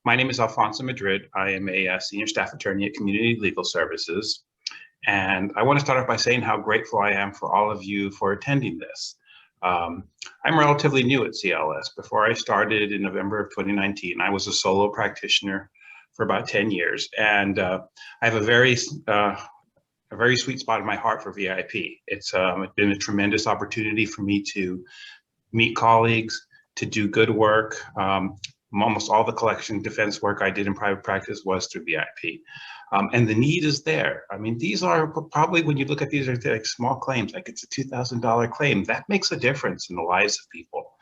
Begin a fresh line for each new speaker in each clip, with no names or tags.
My name is Alfonso Madrid. I am a senior staff attorney at Community Legal Services. And I want to start off by saying how grateful I am for all of you for attending this. I'm relatively new at CLS. Before I started in November of 2019, I was a solo practitioner for about 10 years. And I have a very sweet spot in my heart for VIP. It's been a tremendous opportunity for me to meet colleagues, to do good work. Almost all the collection defense work I did in private practice was through VIP. And the need is there. I mean, these are probably, when you look at these, are like small claims, like it's a $2,000 claim. That makes a difference in the lives of people.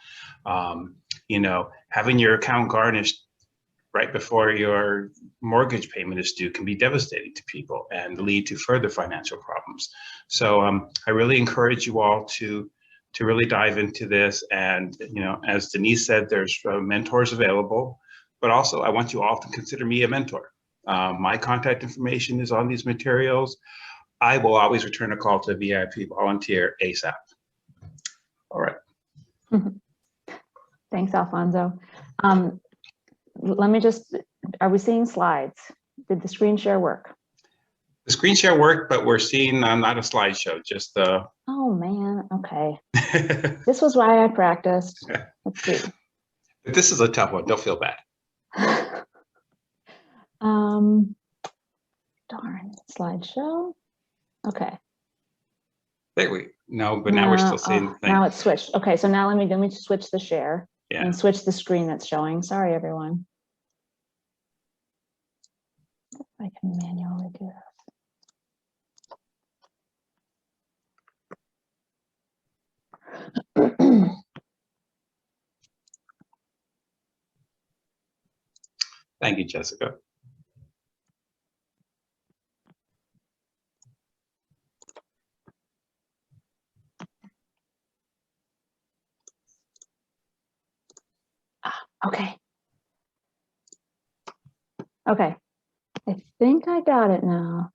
Having your account garnished right before your mortgage payment is due can be devastating to people and lead to further financial problems. So I really encourage you all to really dive into this. And, as Denise said, there's mentors available, but also I want you all to consider me a mentor. My contact information is on these materials. I will always return a call to a VIP volunteer ASAP. All right.
Thanks, Alfonso. Let me just, are we seeing slides? Did the screen share work?
The screen share worked, but we're seeing not a slideshow, just the.
Oh man, okay. This was why I practiced. Let's see.
But this is a tough one, don't feel bad.
Darn, slideshow. Okay.
Now we're still seeing the thing.
Now it's switched. Okay, so now let me switch the share and switch the screen that's showing. Sorry, everyone. I can manually do this.
Thank you, Jessica.
Okay. Okay. I think I got it now.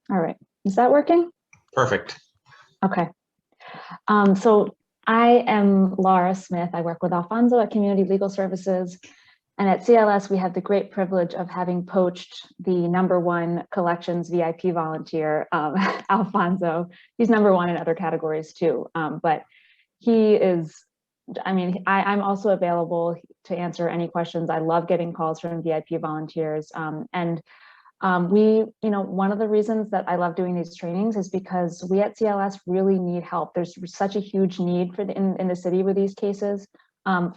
All right. Is that working?
Perfect.
Okay. So I am Laura Smith. I work with Alfonso at Community Legal Services. And at CLS, we have the great privilege of having poached the #1 collections VIP volunteer, Alfonso. He's #1 in other categories too, but he is, I'm also available to answer any questions. I love getting calls from VIP volunteers. One of the reasons that I love doing these trainings is because we at CLS really need help. There's such a huge need for in the city with these cases.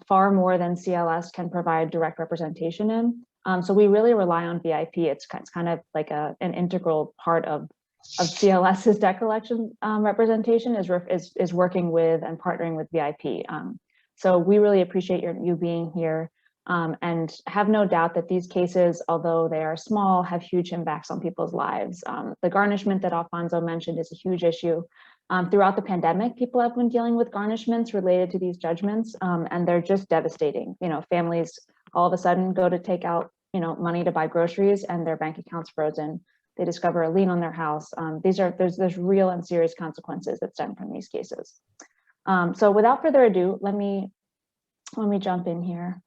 Far more than CLS can provide direct representation in. So we really rely on VIP. It's kind of like an integral part of CLS's debt collection representation is working with and partnering with VIP. So we really appreciate you being here and have no doubt that these cases, although they are small, have huge impacts on people's lives. The garnishment that Alfonso mentioned is a huge issue. Throughout the pandemic, people have been dealing with garnishments related to these judgments, and they're just devastating. Families all of a sudden go to take out, money to buy groceries, and their bank account's frozen. They discover a lien on their house. There's real and serious consequences that stem from these cases. So without further ado, let me jump in here.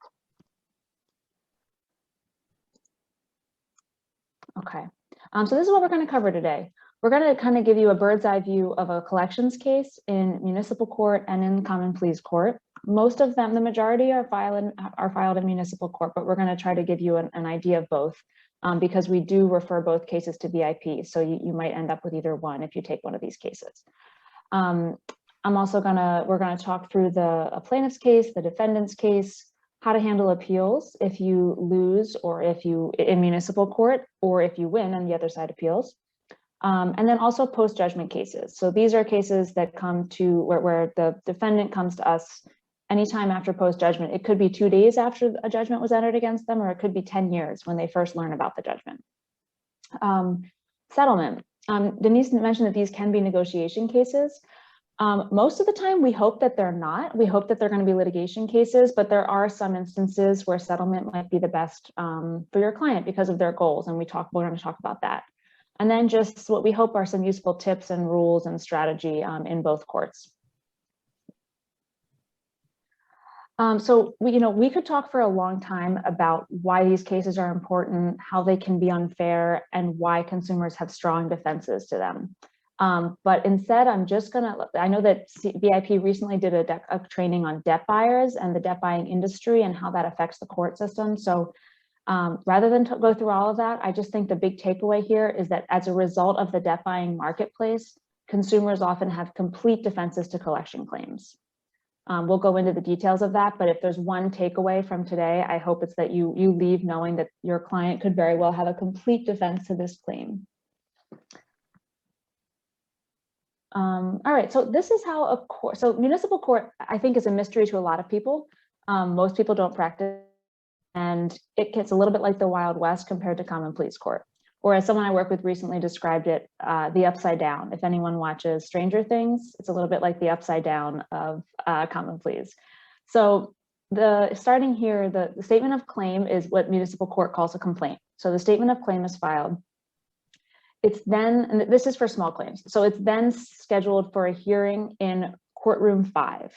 Okay, so this is what we're going to cover today. We're going to kind of give you a bird's eye view of a collections case in municipal court and in common pleas court. Most of them, the majority are filed in municipal court, but we're going to try to give you an idea of both because we do refer both cases to VIP. So you might end up with either one if you take one of these cases. we're going to talk through a plaintiff's case, the defendant's case, how to handle appeals if you lose or if you in municipal court or if you win on the other side appeals. And then also post-judgment cases. So these are cases that come to where the defendant comes to us anytime after post-judgment. It could be 2 days after a judgment was entered against them, or it could be 10 years when they first learn about the judgment. Settlement. Denise mentioned that these can be negotiation cases. Most of the time, we hope that they're not. We hope that they're going to be litigation cases, but there are some instances where settlement might be the best for your client because of their goals, and we're going to talk about that. And then just what we hope are some useful tips and rules and strategy in both courts. So we could talk for a long time about why these cases are important, how they can be unfair, and why consumers have strong defenses to them. But instead, I know that BIP recently did a training on debt buyers and the debt buying industry and how that affects the court system. So rather than go through all of that, I just think the big takeaway here is that as a result of the debt buying marketplace, consumers often have complete defenses to collection claims. We'll go into the details of that, but if there's one takeaway from today, I hope it's that you leave knowing that your client could very well have a complete defense to this claim. All right, so this is how a court, so municipal court, I think, is a mystery to a lot of people. Most people don't practice, and it gets a little bit like the Wild West compared to common pleas court. Or as someone I work with recently described it, the upside down. If anyone watches Stranger Things, it's a little bit like the upside down of common pleas. So starting here, the statement of claim is what municipal court calls a complaint. So the statement of claim is filed. It's then, and this is for small claims, so it's then scheduled for a hearing in courtroom 5.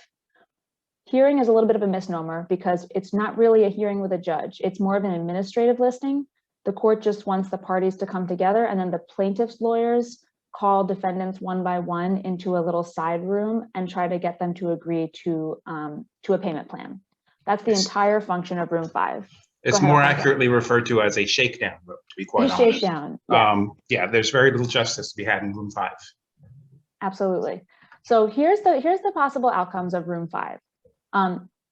Hearing is a little bit of a misnomer because it's not really a hearing with a judge. It's more of an administrative listing. The court just wants the parties to come together, and then the plaintiff's lawyers call defendants one by one into a little side room and try to get them to agree to a payment plan. That's the entire function of room 5.
It's more accurately referred to as a shakedown room, to be quite honest.
Shakedown, yes.
Yeah, there's very little justice to be had in room 5.
Absolutely. So here's the possible outcomes of room 5.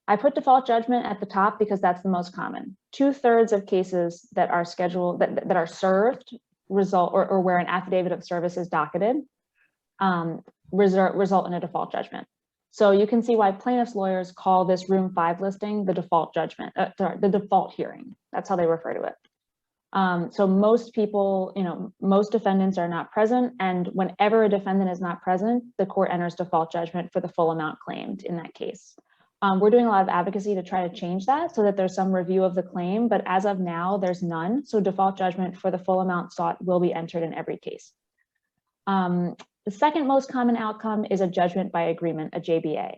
I put default judgment at the top because that's the most common. 2/3 of cases that are scheduled, that are served result, or where an affidavit of service is docketed, result in a default judgment. So you can see why plaintiffs' lawyers call this room 5 listing the default judgment, the default hearing. That's how they refer to it. So most people, most defendants are not present, and whenever a defendant is not present, the court enters default judgment for the full amount claimed in that case. We're doing a lot of advocacy to try to change that so that there's some review of the claim, but as of now, there's none. So default judgment for the full amount sought will be entered in every case. The second most common outcome is a judgment by agreement, a JBA.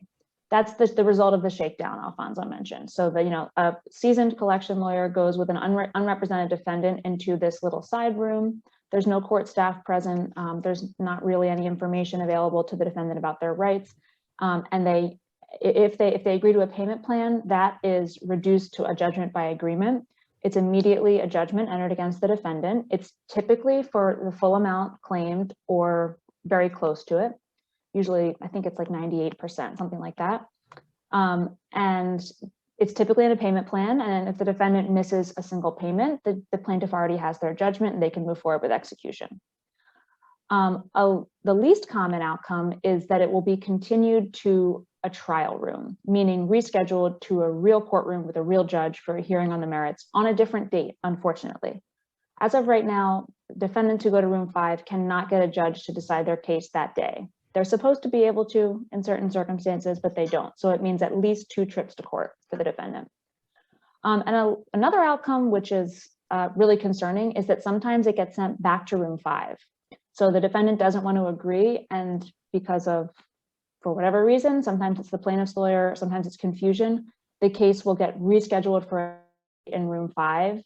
That's the result of the shakedown Alfonso mentioned. So a seasoned collection lawyer goes with an unrepresented defendant into this little side room. There's no court staff present. There's not really any information available to the defendant about their rights. And if they agree to a payment plan, that is reduced to a judgment by agreement. It's immediately a judgment entered against the defendant. It's typically for the full amount claimed or very close to it. Usually, I think it's like 98%, something like that. And it's typically in a payment plan. And if the defendant misses a single payment, the plaintiff already has their judgment and they can move forward with execution. The least common outcome is that it will be continued to a trial room, meaning rescheduled to a real courtroom with a real judge for a hearing on the merits on a different date, unfortunately. As of right now, defendants who go to room 5 cannot get a judge to decide their case that day. They're supposed to be able to in certain circumstances, but they don't. So it means at least 2 trips to court for the defendant. And another outcome, which is really concerning, is that sometimes it gets sent back to room 5. So the defendant doesn't want to agree, and because of, for whatever reason, sometimes it's the plaintiff's lawyer, sometimes it's confusion, the case will get rescheduled for in room 5,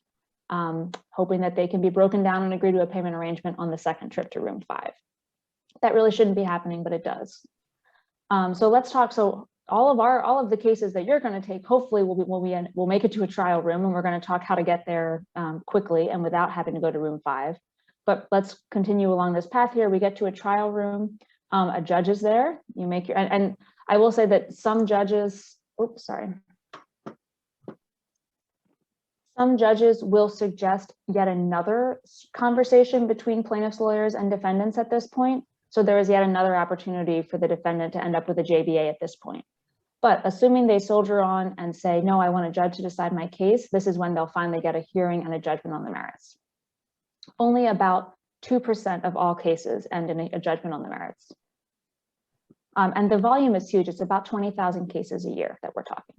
hoping that they can be broken down and agree to a payment arrangement on the second trip to room 5. That really shouldn't be happening, but it does. So let's talk. So all of the cases that you're going to take, hopefully we'll make it to a trial room, and we're going to talk how to get there quickly and without having to go to room 5. But let's continue along this path here. We get to a trial room. A judge is there. You make your, and I will say that some judges, some judges will suggest yet another conversation between plaintiffs' lawyers and defendants at this point. So there is yet another opportunity for the defendant to end up with a JBA at this point. But assuming they soldier on and say, no, I want a judge to decide my case, this is when they'll finally get a hearing and a judgment on the merits. Only about 2% of all cases end in a judgment on the merits. And the volume is huge. It's about 20,000 cases a year that we're talking.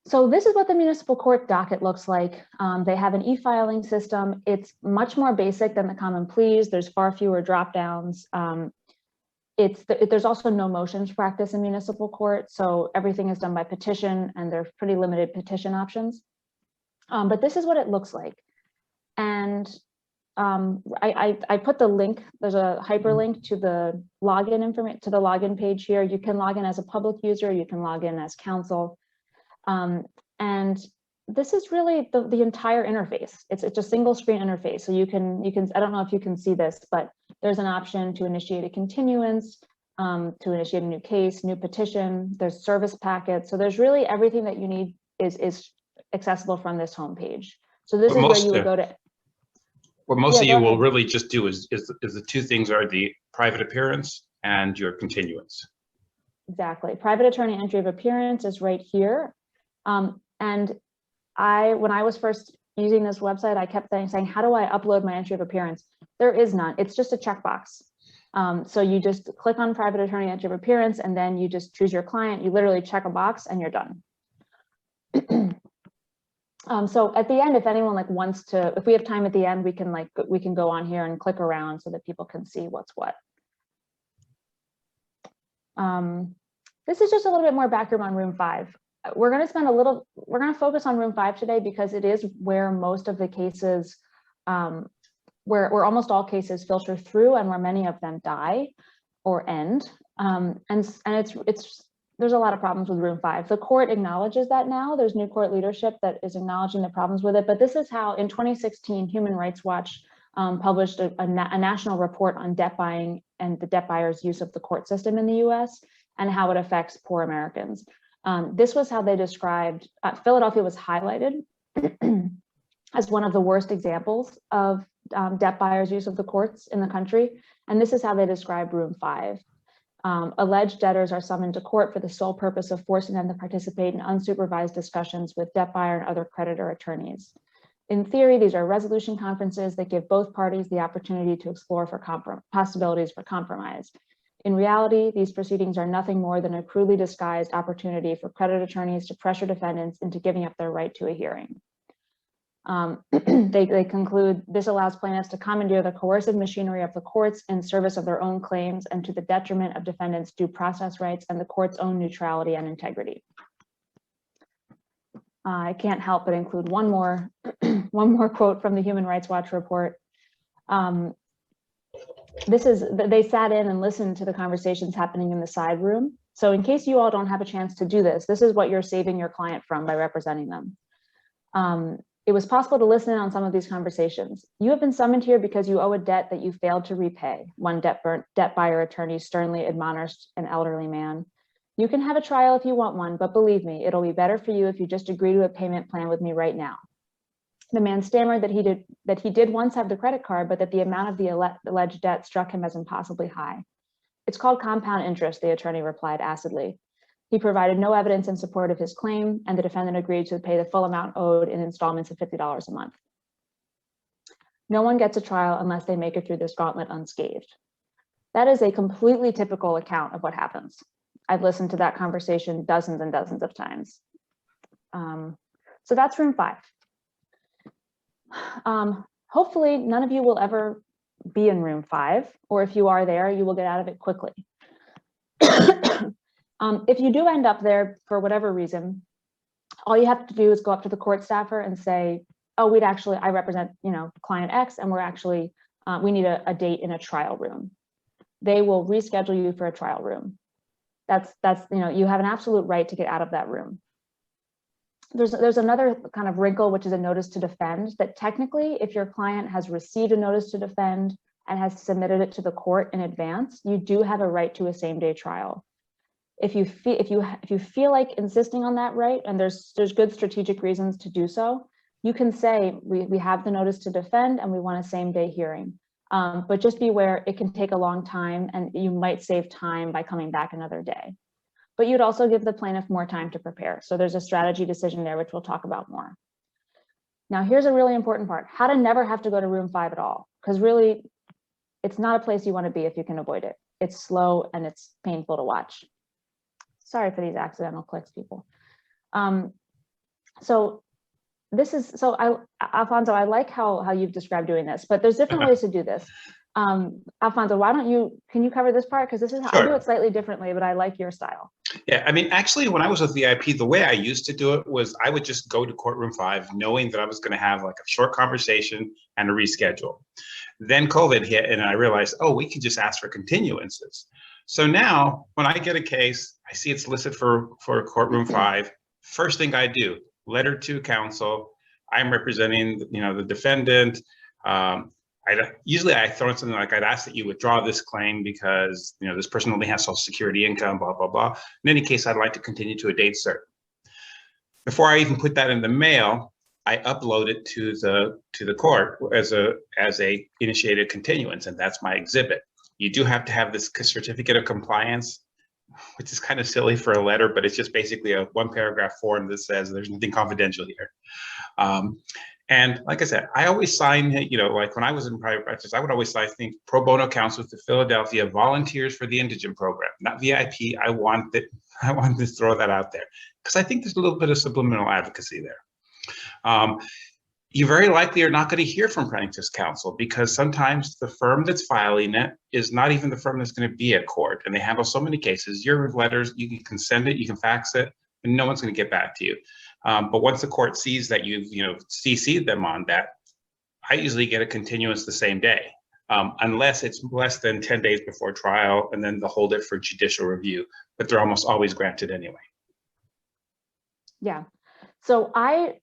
So this is what the municipal court docket looks like. They have an e-filing system. It's much more basic than the common pleas. There's far fewer drop downs. there's also no motions practice in municipal court, so everything is done by petition, and there's pretty limited petition options. But this is what it looks like. And I put the link, there's a hyperlink to the login information, to the login page here. You can log in as a public user, you can log in as counsel. And this is really the entire interface. It's a single screen interface. So you can, I don't know if you can see this, but there's an option to initiate a continuance, to initiate a new case, new petition, there's service packets. So there's really everything that you need is accessible from this homepage. So this is where you would go to.
What most of you will really just do is the two things are the private appearance and your continuance.
Exactly. Private attorney entry of appearance is right here. And when I was first using this website, I kept saying, how do I upload my entry of appearance? There is none. It's just a checkbox. So you just click on private attorney entry of appearance, and then you just choose your client. You literally check a box and you're done. So at the end, if anyone wants to, if we have time at the end, we can go on here and click around so that people can see what's what. This is just a little bit more background on room 5. We're going to focus on room 5 today because it is where most of the cases, where almost all cases filter through, and where many of them die or end. And there's a lot of problems with room 5. The court acknowledges that now. There's new court leadership that is acknowledging the problems with it. But this is how, in 2016, Human Rights Watch published a national report on debt buying and the debt buyers' use of the court system in the US and how it affects poor Americans. This was how they described, Philadelphia was highlighted as one of the worst examples of debt buyers' use of the courts in the country. And this is how they described room 5. Alleged debtors are summoned to court for the sole purpose of forcing them to participate in unsupervised discussions with debt buyer and other creditor attorneys. In theory, these are resolution conferences that give both parties the opportunity to explore possibilities for compromise. In reality, these proceedings are nothing more than a crudely disguised opportunity for credit attorneys to pressure defendants into giving up their right to a hearing. They conclude, this allows plaintiffs to commandeer the coercive machinery of the courts in service of their own claims and to the detriment of defendants' due process rights and the court's own neutrality and integrity. I can't help but include one more quote from the Human Rights Watch report. They sat in and listened to the conversations happening in the side room. So in case you all don't have a chance to do this, this is what you're saving your client from by representing them. It was possible to listen in on some of these conversations. You have been summoned here because you owe a debt that you failed to repay, one debt buyer attorney sternly admonished an elderly man. You can have a trial if you want one, but believe me, it'll be better for you if you just agree to a payment plan with me right now. The man stammered that he did once have the credit card, but that the amount of the alleged debt struck him as impossibly high. It's called compound interest, the attorney replied acidly. He provided no evidence in support of his claim, and the defendant agreed to pay the full amount owed in installments of $50 a month. No one gets a trial unless they make it through this gauntlet unscathed. That is a completely typical account of what happens. I've listened to that conversation dozens and dozens of times. So that's room 5. Hopefully, none of you will ever be in room 5, or if you are there, you will get out of it quickly. If you do end up there for whatever reason, all you have to do is go up to the court staffer and say, oh, I represent, client X, and we need a date in a trial room. They will reschedule you for a trial room. That's you have an absolute right to get out of that room. There's another kind of wrinkle, which is a notice to defend, that technically, if your client has received a notice to defend and has submitted it to the court in advance, you do have a right to a same-day trial. If you feel like insisting on that right, and there's good strategic reasons to do so, you can say we have the notice to defend and we want a same-day hearing. But just be aware it can take a long time, and you might save time by coming back another day. But you'd also give the plaintiff more time to prepare. So there's a strategy decision there, which we'll talk about more. Now, here's a really important part: how to never have to go to room 5 at all, because really, it's not a place you want to be if you can avoid it. It's slow and it's painful to watch. Sorry for these accidental clicks, people. Alfonso, I like how you've described doing this, but there's different ways to do this. Alfonso, can you cover this part? Because this is how I do it slightly differently, but I like your style.
Yeah, I mean, actually, when I was with VIP, the way I used to do it was I would just go to courtroom 5, knowing that I was going to have like a short conversation and a reschedule. Then COVID hit, and I realized, oh, we can just ask for continuances. So now, when I get a case, I see it's listed for courtroom 5. First thing I do, letter to counsel. I'm representing, the defendant. Usually I throw in something like, I'd ask that you withdraw this claim because, this person only has Social Security income, blah, blah, blah. In any case, I'd like to continue to a date certain. Before I even put that in the mail, I upload it to the court as a initiated continuance, and that's my exhibit. You do have to have this certificate of compliance, which is kind of silly for a letter, but it's just basically a 1-paragraph form that says there's nothing confidential here. And like I said, I always sign, like when I was in private practice, I would always sign things pro bono counsel to Philadelphia Volunteers for the Indigent Program, not VIP. I want to throw that out there because I think there's a little bit of subliminal advocacy there. You very likely are not going to hear from plaintiff's counsel because sometimes the firm that's filing it is not even the firm that's going to be at court, and they handle so many cases. Your letters, you can send it, you can fax it, and no one's going to get back to you. But once the court sees that you've CC'd them on that, I usually get a continuance the same day, unless it's less than 10 days before trial, and then they'll hold it for judicial review. But they're almost always granted anyway.
Yeah. So I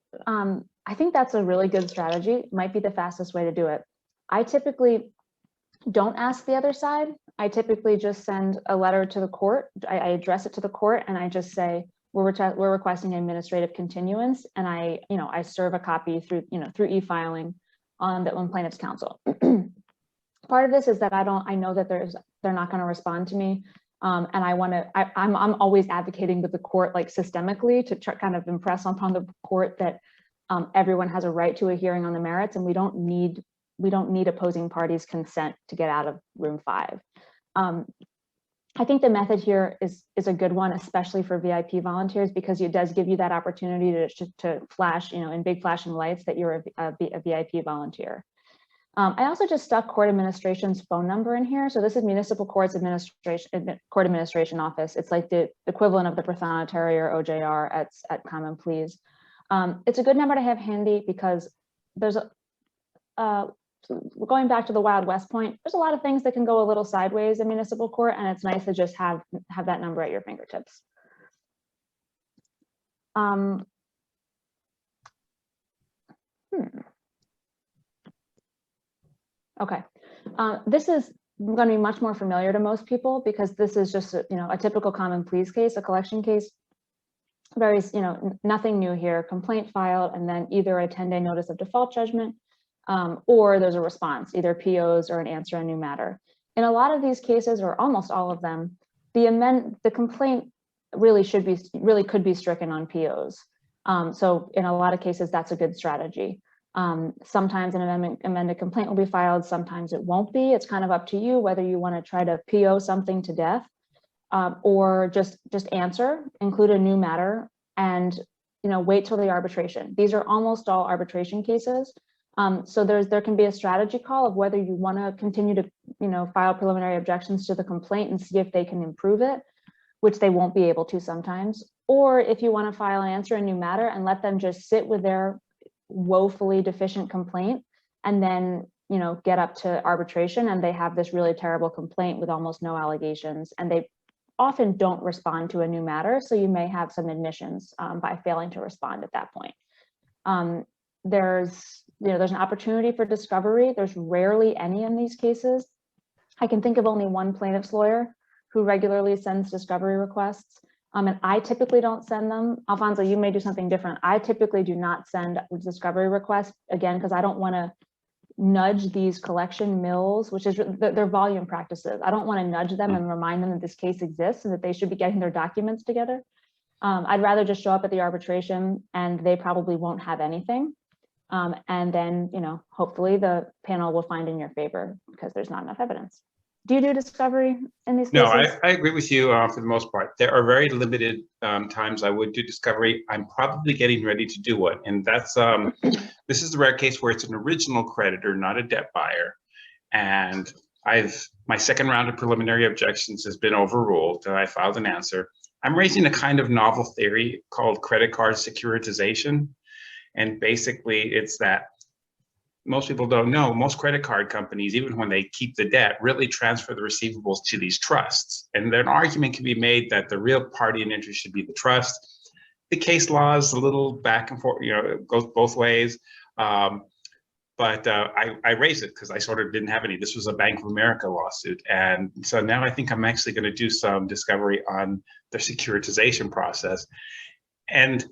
think that's a really good strategy. It might be the fastest way to do it. I typically don't ask the other side. I typically just send a letter to the court. I address it to the court, and I just say, we're requesting an administrative continuance, and I serve a copy through e-filing on the plaintiff's counsel. Part of this is that I know that they're not going to respond to me, and I'm always advocating with the court, like systemically, to kind of impress upon the court that everyone has a right to a hearing on the merits, and we don't need opposing parties' consent to get out of room 5. I think the method here is a good one, especially for VIP volunteers, because it does give you that opportunity to flash, in big flashing lights that you're a VIP volunteer. I also just stuck court administration's phone number in here. So this is Municipal Court Administration Office. It's like the equivalent of the Prothonotary or OJR at Common Pleas. It's a good number to have handy because there's going back to the Wild West point, there's a lot of things that can go a little sideways in municipal court, and it's nice to just have that number at your fingertips. Okay, this is going to be much more familiar to most people because this is just a typical Common Pleas case, a collection case. Very, nothing new here. Complaint filed, and then either a 10-day notice of default judgment, or there's a response, either POs or an answer on new matter. In a lot of these cases, or almost all of them, the complaint really could be stricken on POs. So in a lot of cases, that's a good strategy. Sometimes an amended complaint will be filed, sometimes it won't be. It's kind of up to you whether you want to try to PO something to death, or just answer, include a new matter, and wait till the arbitration. These are almost all arbitration cases. So there can be a strategy call of whether you want to continue to file preliminary objections to the complaint and see if they can improve it, which they won't be able to sometimes, or if you want to file an answer a new matter and let them just sit with their woefully deficient complaint and then get up to arbitration and they have this really terrible complaint with almost no allegations, and they often don't respond to a new matter, so you may have some admissions by failing to respond at that point. There's an opportunity for discovery. There's rarely any in these cases. I can think of only one plaintiff's lawyer who regularly sends discovery requests, and I typically don't send them. Alfonso, you may do something different. I typically do not send discovery requests, again, because I don't want to nudge these collection mills, which is their volume practices. I don't want to nudge them and remind them that this case exists and that they should be getting their documents together. I'd rather just show up at the arbitration and they probably won't have anything. And then, hopefully the panel will find in your favor because there's not enough evidence. Do you do discovery in these cases?
No, I agree with you for the most part. There are very limited times I would do discovery. I'm probably getting ready to do one. And that's, this is the rare case where it's an original creditor, not a debt buyer. And My second round of preliminary objections has been overruled, and I filed an answer. I'm raising a kind of novel theory called credit card securitization. And basically it's that most people don't know, most credit card companies, even when they keep the debt, really transfer the receivables to these trusts. And an argument can be made that the real party in interest should be the trust. The case law is a little back and forth, it goes both ways. But I raised it because I sort of didn't have any. This was a Bank of America lawsuit. And so now I think I'm actually going to do some discovery on the securitization process. And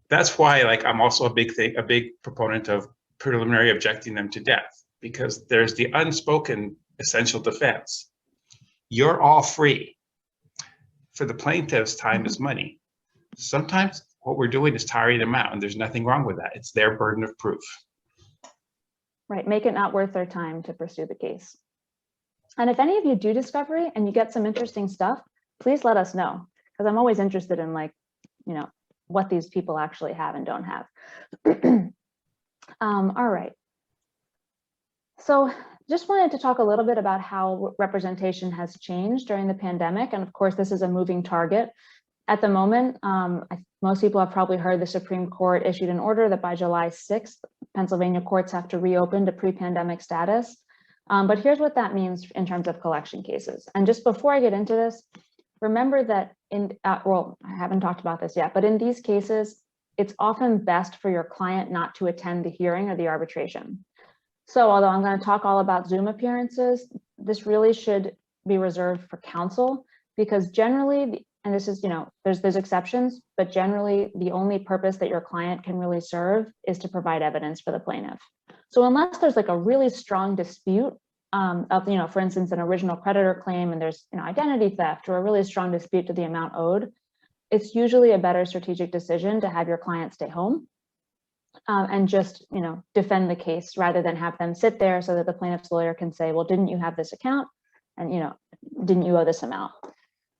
that's why, like, I'm also a big proponent of preliminary objecting them to death, because there's the unspoken essential defense. You're all free. For the plaintiffs, time is money. Sometimes what we're doing is tiring them out, and there's nothing wrong with that. It's their burden of proof.
Right, make it not worth their time to pursue the case. And if any of you do discovery and you get some interesting stuff, please let us know, because I'm always interested in, like, what these people actually have and don't have. All right. So just wanted to talk a little bit about how representation has changed during the pandemic. And of course, this is a moving target. At the moment, most people have probably heard the Supreme Court issued an order that by July 6th, Pennsylvania courts have to reopen to pre-pandemic status. But here's what that means in terms of collection cases. And just before I get into this, remember that well, I haven't talked about this yet, but in these cases, it's often best for your client not to attend the hearing or the arbitration. So although I'm going to talk all about Zoom appearances, this really should be reserved for counsel, because generally, and this is, there's exceptions, but generally the only purpose that your client can really serve is to provide evidence for the plaintiff. So unless there's like a really strong dispute of, for instance, an original creditor claim, and there's, identity theft or a really strong dispute to the amount owed, it's usually a better strategic decision to have your client stay home and just, defend the case rather than have them sit there so that the plaintiff's lawyer can say, well, didn't you have this account? And, didn't you owe this amount?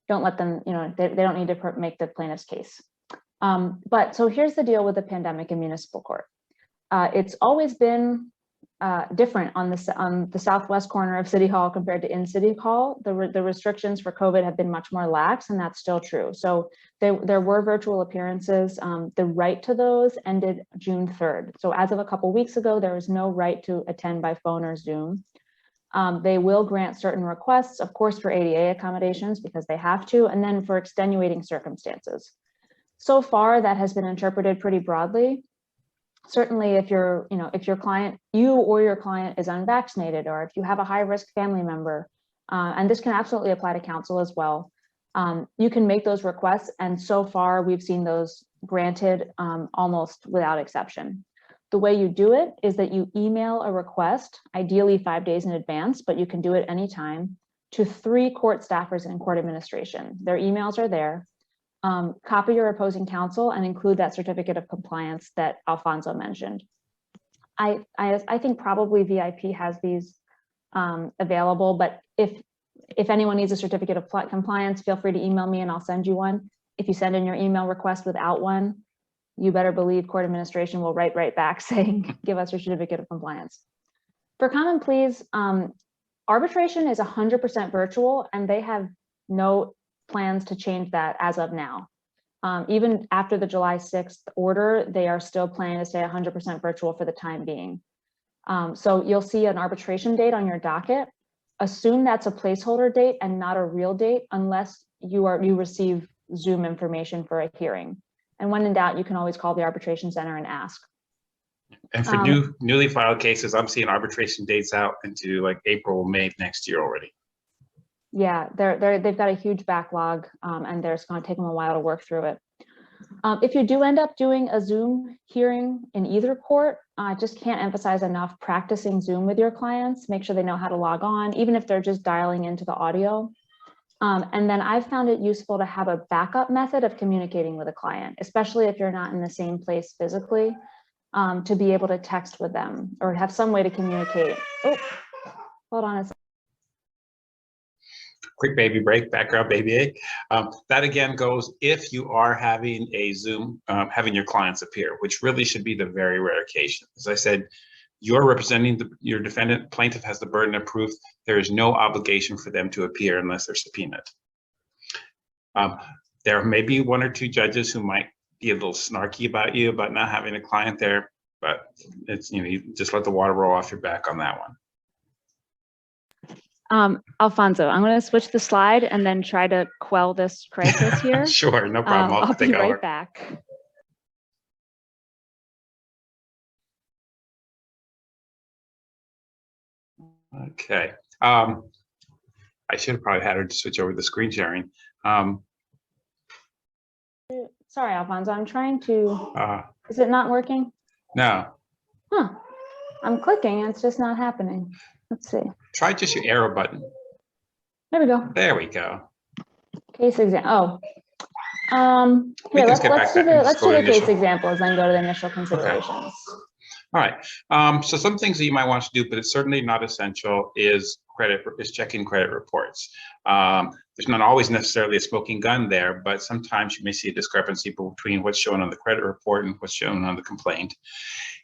Don't let them, they don't need to make the plaintiff's case. But so here's the deal with the pandemic in municipal court. It's always been different on the southwest corner of City Hall compared to in City Hall. The restrictions for COVID have been much more lax, and that's still true. So there were virtual appearances. The right to those ended June 3rd. So as of a couple weeks ago, there is no right to attend by phone or Zoom. They will grant certain requests, of course, for ADA accommodations because they have to, and then for extenuating circumstances. So far, that has been interpreted pretty broadly. Certainly, if your client, you or your client is unvaccinated, or if you have a high-risk family member, and this can absolutely apply to counsel as well, you can make those requests. And so far, we've seen those granted almost without exception. The way you do it is that you email a request, ideally 5 days in advance, but you can do it anytime, to 3 court staffers in court administration. Their emails are there. Copy your opposing counsel and include that certificate of compliance that Alfonso mentioned. I think probably VIP has these available, but if anyone needs a certificate of compliance, feel free to email me and I'll send you one. If you send in your email request without one, you better believe court administration will write right back saying, give us your certificate of compliance. For common pleas, arbitration is 100% virtual, and they have no plans to change that as of now. Even after the July 6th order, they are still planning to stay 100% virtual for the time being. So you'll see an arbitration date on your docket. Assume that's a placeholder date and not a real date unless you receive Zoom information for a hearing. And when in doubt, you can always call the arbitration center and ask.
And for newly filed cases, I'm seeing arbitration dates out into like April, May next year already.
Yeah, they've got a huge backlog, and it's going to take them a while to work through it. If you do end up doing a Zoom hearing in either court, I just can't emphasize enough practicing Zoom with your clients. Make sure they know how to log on, even if they're just dialing into the audio. And then I've found it useful to have a backup method of communicating with a client, especially if you're not in the same place physically, to be able to text with them or have some way to communicate. Oh, hold on a second.
Quick baby break, background baby. That again goes if you are having a Zoom, having your clients appear, which really should be the very rare occasion. As I said, You're representing your defendant. Plaintiff has the burden of proof. There is no obligation for them to appear unless they're subpoenaed. There may be one or two judges who might be a little snarky about you about not having a client there, but it's, you just let the water roll off your back on that one.
Alfonso, I'm going to switch the slide and then try to quell this crisis here.
Sure, no problem.
I'll be right back.
Okay. I should have probably had her to switch over the screen sharing.
Sorry, Alfonso, I'm trying to, is it not working?
No.
Huh. I'm clicking, it's just not happening. Let's see.
Try just your arrow button.
There we go.
There we go.
Case example. Here, let's do the case examples and go to the initial considerations.
Okay. All right. So some things that you might want to do, but it's certainly not essential, is checking credit reports. There's not always necessarily a smoking gun there, but sometimes you may see a discrepancy between what's shown on the credit report and what's shown on the complaint.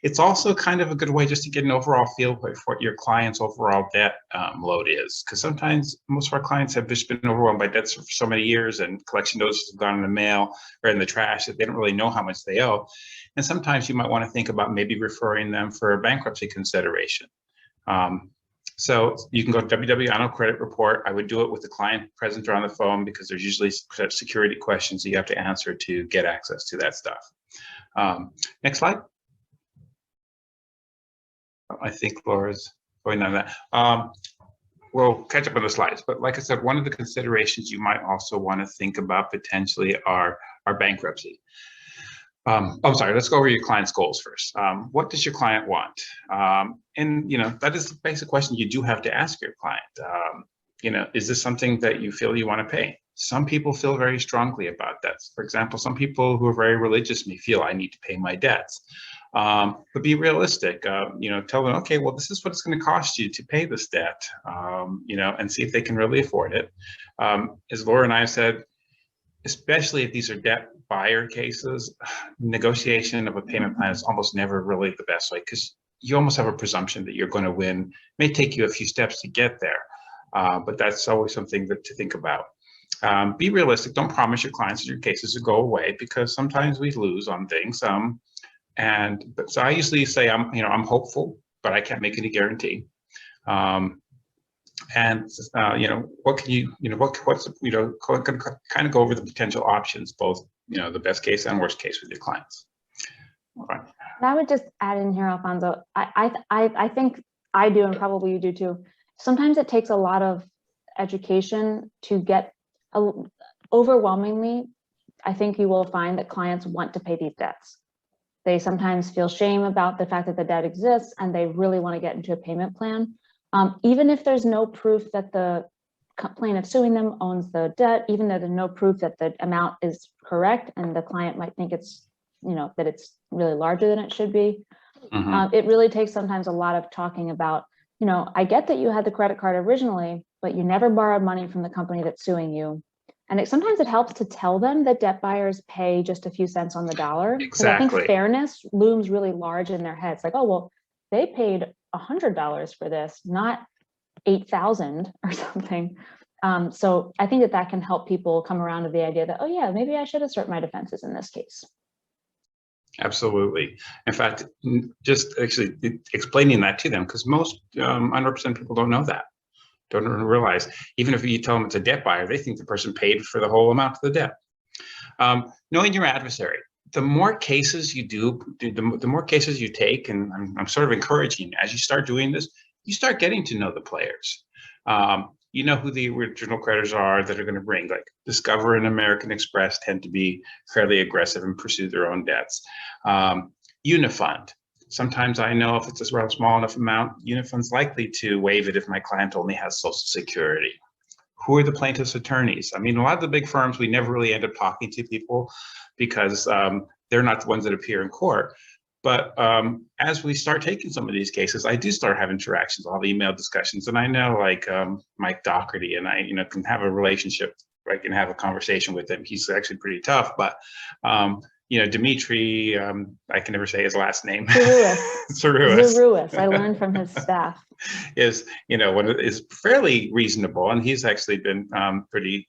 It's also kind of a good way just to get an overall feel for what your client's overall debt load is, because sometimes most of our clients have just been overwhelmed by debts for so many years, and collection notices have gone in the mail or in the trash that they don't really know how much they owe. And sometimes you might want to think about maybe referring them for a bankruptcy consideration. So you can go to www annual credit report. I would do it with the client present or on the phone, because there's usually security questions that you have to answer to get access to that stuff. Next slide. I think Laura's going on that. We'll catch up on the slides, but like I said, one of the considerations you might also want to think about potentially are bankruptcy. I'm sorry, let's go over your client's goals first. What does your client want? And that is the basic question you do have to ask your client. Is this something that you feel you want to pay? Some people feel very strongly about that. For example, some people who are very religious may feel I need to pay my debts. But be realistic, tell them, okay, well, this is what it's going to cost you to pay this debt, and see if they can really afford it. As Laura and I have said, especially if these are debt buyer cases, negotiation of a payment plan is almost never really the best way, because you almost have a presumption that you're going to win. It may take you a few steps to get there, but that's always something to think about. Be realistic. Don't promise your clients that your cases will go away, because sometimes we lose on things. So I usually say I'm hopeful, but I can't make any guarantee. What can you, what's kind of go over the potential options, both, the best case and worst case with your clients. All right.
And I would just add in here, Alfonso, I think I do, and probably you do too. Sometimes it takes a lot of education to get, overwhelmingly, I think you will find that clients want to pay these debts. They sometimes feel shame about the fact that the debt exists, and they really want to get into a payment plan. Even if there's no proof that the plaintiff suing them owns the debt, even though there's no proof that the amount is correct, and the client might think it's, that it's really larger than it should be. Mm-hmm. It really takes sometimes a lot of talking about, I get that you had the credit card originally, but you never borrowed money from the company that's suing you. And sometimes it helps to tell them that debt buyers pay just a few cents on the dollar. Because I think fairness looms really large in their heads. Like, oh, well, they paid $100 for this, not 8,000 or something. So I think that can help people come around to the idea that, oh yeah, maybe I should assert my defenses in this case.
Absolutely. In fact, just actually explaining that to them, because most unrepresented people don't know that. Don't realize, even if you tell them it's a debt buyer, they think the person paid for the whole amount of the debt. Knowing your adversary, the more cases you do, the more cases you take, and I'm sort of encouraging, as you start doing this, you start getting to know the players. You know who the original creditors are that are going to bring, like Discover and American Express tend to be fairly aggressive and pursue their own debts. Unifund. Sometimes I know if it's a small enough amount, Unifund's likely to waive it if my client only has Social Security. Who are the plaintiff's attorneys? I mean, a lot of the big firms, we never really end up talking to people because they're not the ones that appear in court. But as we start taking some of these cases, I do start having interactions, I'll have email discussions, and I know like Mike Doherty and I, can have a relationship. I can have a conversation with him. He's actually pretty tough, but Dimitri, I can never say his last name.
Zerouis. Zerouis. I learned from his staff.
Is fairly reasonable, and he's actually been pretty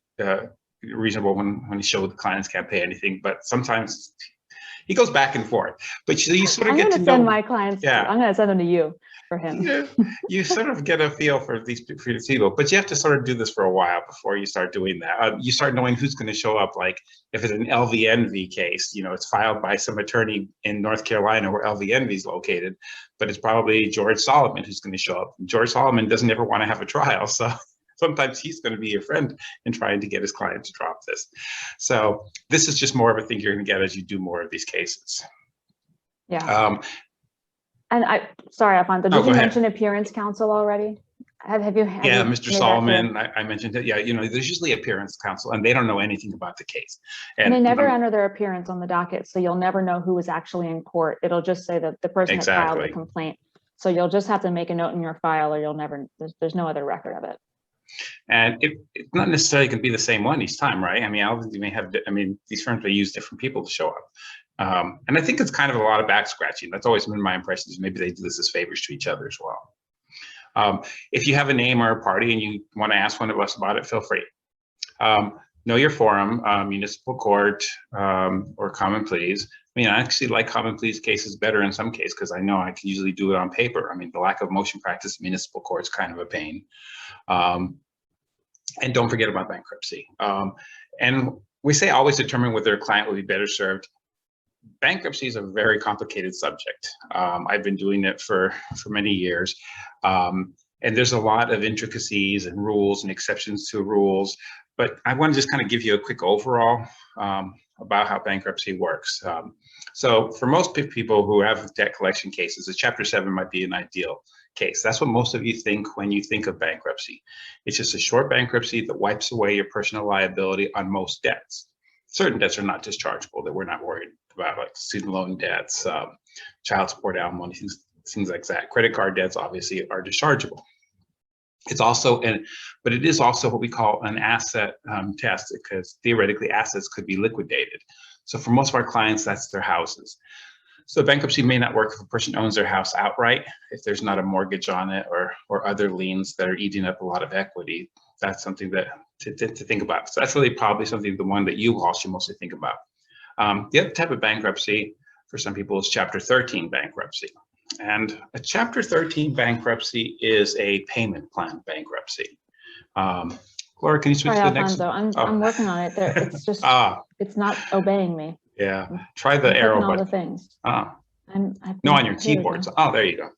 reasonable when he showed the clients can't pay anything, but sometimes he goes back and forth. But you sort of get to know.
I'm going to send my clients. Yeah. I'm going to send them to you for him.
You sort of get a feel for these people, but you have to sort of do this for a while before you start doing that. You start knowing who's going to show up. Like if it's an LVNV case, it's filed by some attorney in North Carolina where LVNV is located, but it's probably George Solomon who's going to show up. George Solomon doesn't ever want to have a trial, so sometimes he's going to be your friend in trying to get his client to drop this. So this is just more of a thing you're going to get as you do more of these cases.
Yeah. And sorry, Alfonso, did you mention appearance counsel already? Have you?
Yeah, Mr. Solomon, I mentioned it. Yeah, there's usually appearance counsel, and they don't know anything about the case.
And they never enter their appearance on the docket, so you'll never know who was actually in court. It'll just say that the person that filed the complaint. So you'll just have to make a note in your file, or you'll never. There's no other record of it.
And it's not necessarily going to be the same one each time, right? I mean, you may have. I mean, these firms may use different people to show up. And I think it's kind of a lot of back scratching. That's always been my impression. Maybe they do this as favors to each other as well. If you have a name or a party and you want to ask one of us about it, feel free. Know your forum, municipal court, or common pleas. I mean, I actually like common pleas cases better in some cases because I know I can usually do it on paper. I mean, the lack of motion practice in municipal court is kind of a pain. And don't forget about bankruptcy. And we say always determine whether a client will be better served. Bankruptcy is a very complicated subject. I've been doing it for many years. And there's a lot of intricacies and rules and exceptions to rules. But I want to just kind of give you a quick overall about how bankruptcy works. So for most people who have debt collection cases, a Chapter 7 might be an ideal case. That's what most of you think when you think of bankruptcy. It's just a short bankruptcy that wipes away your personal liability on most debts. Certain debts are not dischargeable that we're not worried about, like student loan debts, child support, alimony, things like that. Credit card debts obviously are dischargeable. It's also, but it is also what we call an asset test, because theoretically assets could be liquidated. So for most of our clients, that's their houses. So bankruptcy may not work if a person owns their house outright, if there's not a mortgage on it or other liens that are eating up a lot of equity. That's something that to think about. So that's really probably something, the one that you all should mostly think about. The other type of bankruptcy for some people is Chapter 13 bankruptcy. And a Chapter 13 bankruptcy is a payment plan bankruptcy. Laura, can you switch to the next?
I'm working on it. It's just, it's not obeying me.
Yeah, try the arrow button.
All the things.
No, on your keyboard. Oh, there you go.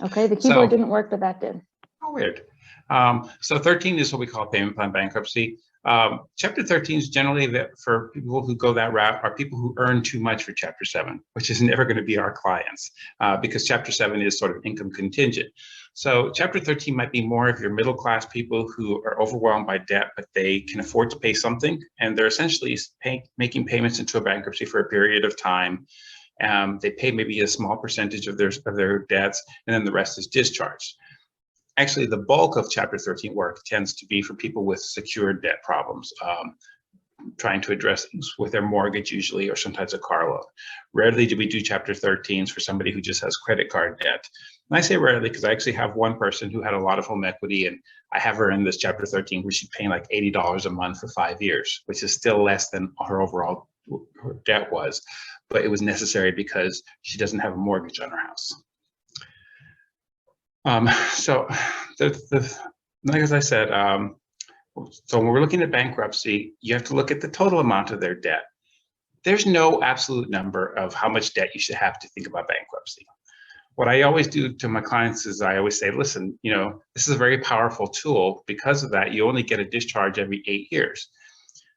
Okay, the keyboard didn't work, but that did.
Oh, weird. So 13 is what we call payment plan bankruptcy. Chapter 13 is generally for people who go that route are people who earn too much for Chapter 7, which is never going to be our clients because Chapter 7 is sort of income contingent. So Chapter 13 might be more of your middle class people who are overwhelmed by debt, but they can afford to pay something. And they're essentially making payments into a bankruptcy for a period of time. They pay maybe a small percentage of their debts, and then the rest is discharged. Actually, the bulk of Chapter 13 work tends to be for people with secured debt problems, trying to address things with their mortgage usually, or sometimes a car loan. Rarely do we do Chapter 13s for somebody who just has credit card debt. And I say rarely because I actually have one person who had a lot of home equity, and I have her in this Chapter 13 where she's paying like $80 a month for 5 years, which is still less than her overall debt was, but it was necessary because she doesn't have a mortgage on her house. So like as I said, so when we're looking at bankruptcy, you have to look at the total amount of their debt. There's no absolute number of how much debt you should have to think about bankruptcy. What I always do to my clients is I always say, listen, this is a very powerful tool. Because of that, you only get a discharge every 8 years.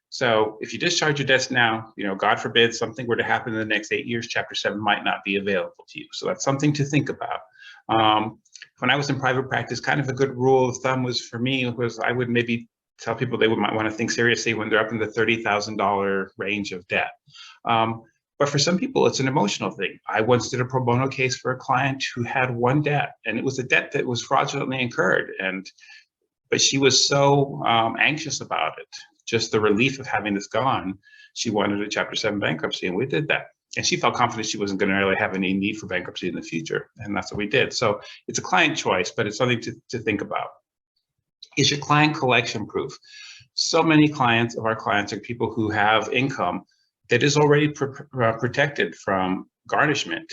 So if you discharge your debts now, God forbid something were to happen in the next 8 years, Chapter 7 might not be available to you. So that's something to think about. When I was in private practice, kind of a good rule of thumb was for me was I would maybe tell people they might want to think seriously when they're up in the $30,000 range of debt. But for some people, it's an emotional thing. I once did a pro bono case for a client who had one debt, and it was a debt that was fraudulently incurred. But she was so anxious about it just the relief of having this gone, she wanted a Chapter 7 bankruptcy, and we did that. And she felt confident she wasn't going to really have any need for bankruptcy in the future, and that's what we did. So it's a client choice, but it's something to think about. Is your client collection proof? So many clients of our clients are people who have income that is already protected from garnishment,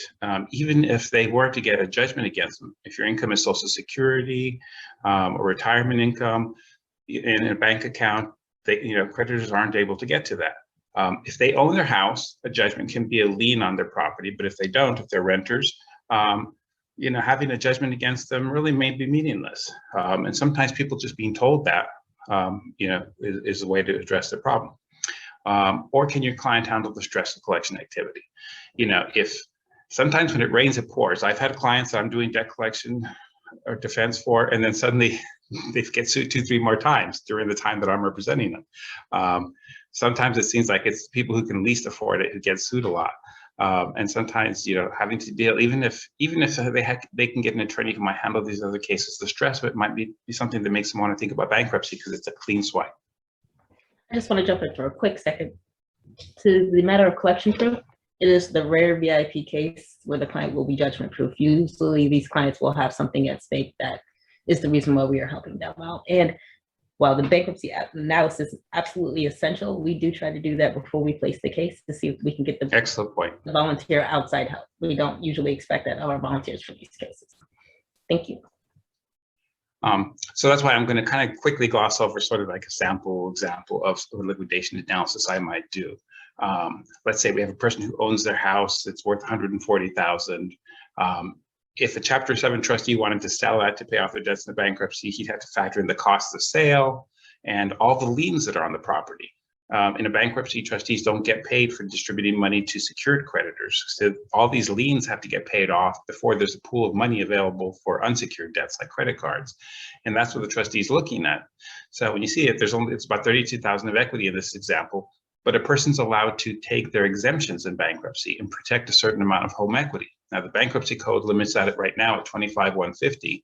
even if they were to get a judgment against them. If your income is Social Security or retirement income in a bank account, creditors aren't able to get to that. If they own their house, a judgment can be a lien on their property, but if they don't, if they're renters, having a judgment against them really may be meaningless. And sometimes people just being told that, is a way to address the problem. Or can your client handle the stress of collection activity? If sometimes when it rains, it pours. I've had clients that I'm doing debt collection or defense for, and then suddenly they get sued 2-3 more times during the time that I'm representing them. Sometimes it seems like it's people who can least afford it who get sued a lot. And sometimes, having to deal, even if they can get an attorney who might handle these other cases, the stress of it might be something that makes them want to think about bankruptcy because it's a clean swipe.
I just want to jump in for a quick second. To the matter of collection proof, it is the rare VIP case where the client will be judgment proof. Usually these clients will have something at stake that is the reason why we are helping them out. And while the bankruptcy analysis is absolutely essential, we do try to do that before we place the case to see if we can get the
excellent point.
The volunteer outside help. We don't usually expect that of our volunteers for these cases. Thank you.
So that's why I'm going to kind of quickly gloss over sort of like a sample example of liquidation analysis I might do. Let's say we have a person who owns their house, it's worth $140,000. If a Chapter 7 trustee wanted to sell that to pay off their debts in the bankruptcy, he'd have to factor in the cost of sale and all the liens that are on the property. In a bankruptcy, trustees don't get paid for distributing money to secured creditors. So all these liens have to get paid off before there's a pool of money available for unsecured debts like credit cards. And that's what the trustee is looking at. So when you see it, it's about $32,000 of equity in this example, but a person's allowed to take their exemptions in bankruptcy and protect a certain amount of home equity. Now, the bankruptcy code limits that right now at $25,150,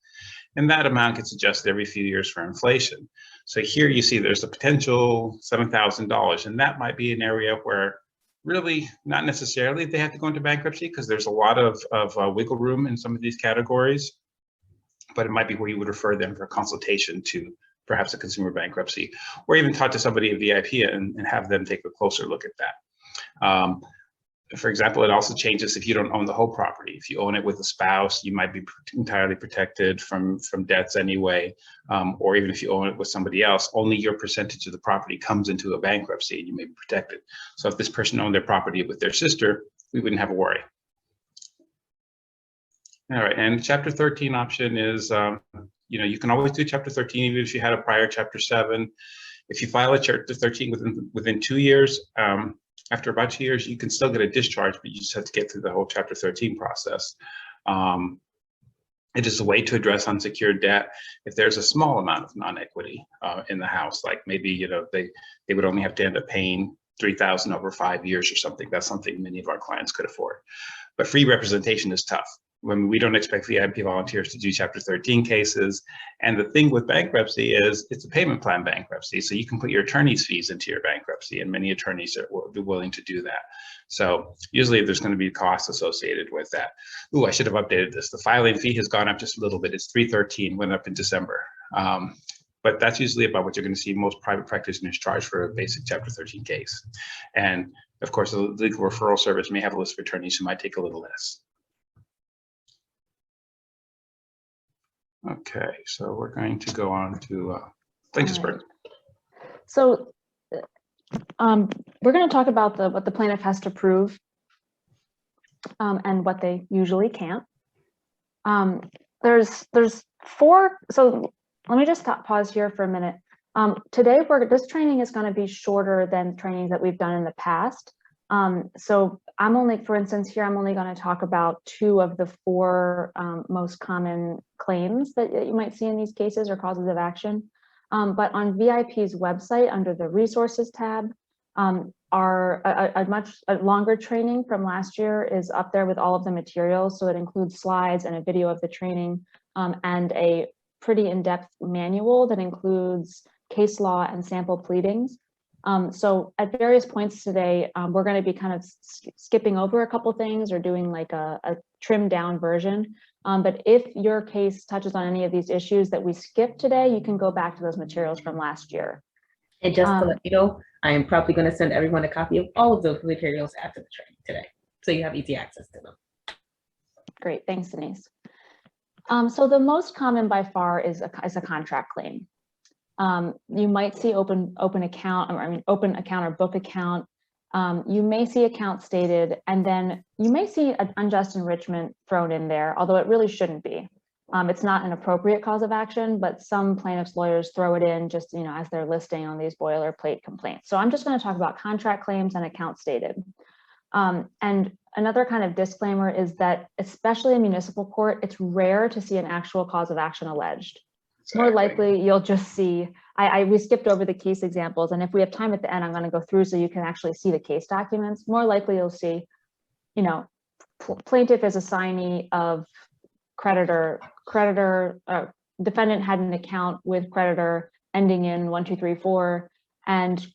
and that amount gets adjusted every few years for inflation. So here you see there's a potential $7,000, and that might be an area where really not necessarily they have to go into bankruptcy because there's a lot of wiggle room in some of these categories, but it might be where you would refer them for a consultation to perhaps a consumer bankruptcy, or even talk to somebody at VIP and have them take a closer look at that. For example, it also changes if you don't own the whole property. If you own it with a spouse, you might be entirely protected from debts anyway, or even if you own it with somebody else, only your percentage of the property comes into a bankruptcy and you may be protected. So if this person owned their property with their sister, we wouldn't have a worry. All right, and Chapter 13 option is, you can always do Chapter 13 even if you had a prior Chapter 7. If you file a Chapter 13 within 2 years, after about 2 years, you can still get a discharge, but you just have to get through the whole Chapter 13 process. It is a way to address unsecured debt if there's a small amount of non-equity in the house, like maybe they would only have to end up paying $3,000 over 5 years or something. That's something many of our clients could afford. But free representation is tough. When we don't expect VIP volunteers to do Chapter 13 cases. And the thing with bankruptcy is it's a payment plan bankruptcy. So you can put your attorney's fees into your bankruptcy, and many attorneys will be willing to do that. So usually there's going to be costs associated with that. Ooh, I should have updated this. The filing fee has gone up just a little bit. It's $313, went up in December. But that's usually about what you're going to see most private practitioners charge for a basic Chapter 13 case. And of course, the legal referral service may have a list of attorneys who might take a little less. Okay, so we're going to go on to plaintiff's burden.
So we're going to talk about what the plaintiff has to prove and what they usually can't. There's 4. So let me just pause here for a minute. Today, this training is going to be shorter than trainings that we've done in the past. So I'm only, for instance, here, I'm only going to talk about 2 of the 4 most common claims that you might see in these cases or causes of action. But on VIP's website, under the resources tab, a much longer training from last year is up there with all of the materials. So it includes slides and a video of the training and a pretty in-depth manual that includes case law and sample pleadings. So at various points today, we're going to be kind of skipping over a couple things or doing like a trimmed down version. But if your case touches on any of these issues that we skipped today, you can go back to those materials from last year.
And just to let you know, I am probably going to send everyone a copy of all of those materials after the training today, so you have easy access to them.
Great, thanks, Denise. So the most common by far is a contract claim. You might see open account or book account. You may see account stated, and then you may see an unjust enrichment thrown in there, although it really shouldn't be. It's not an appropriate cause of action, but some plaintiffs' lawyers throw it in just, as they're listing on these boilerplate complaints. So I'm just going to talk about contract claims and account stated. And another kind of disclaimer is that, especially in municipal court, it's rare to see an actual cause of action alleged. Exactly. More likely, you'll just see, we skipped over the case examples, and if we have time at the end, I'm going to go through so you can actually see the case documents. More likely, you'll see, plaintiff is assignee of creditor, defendant had an account with creditor ending in 1234, and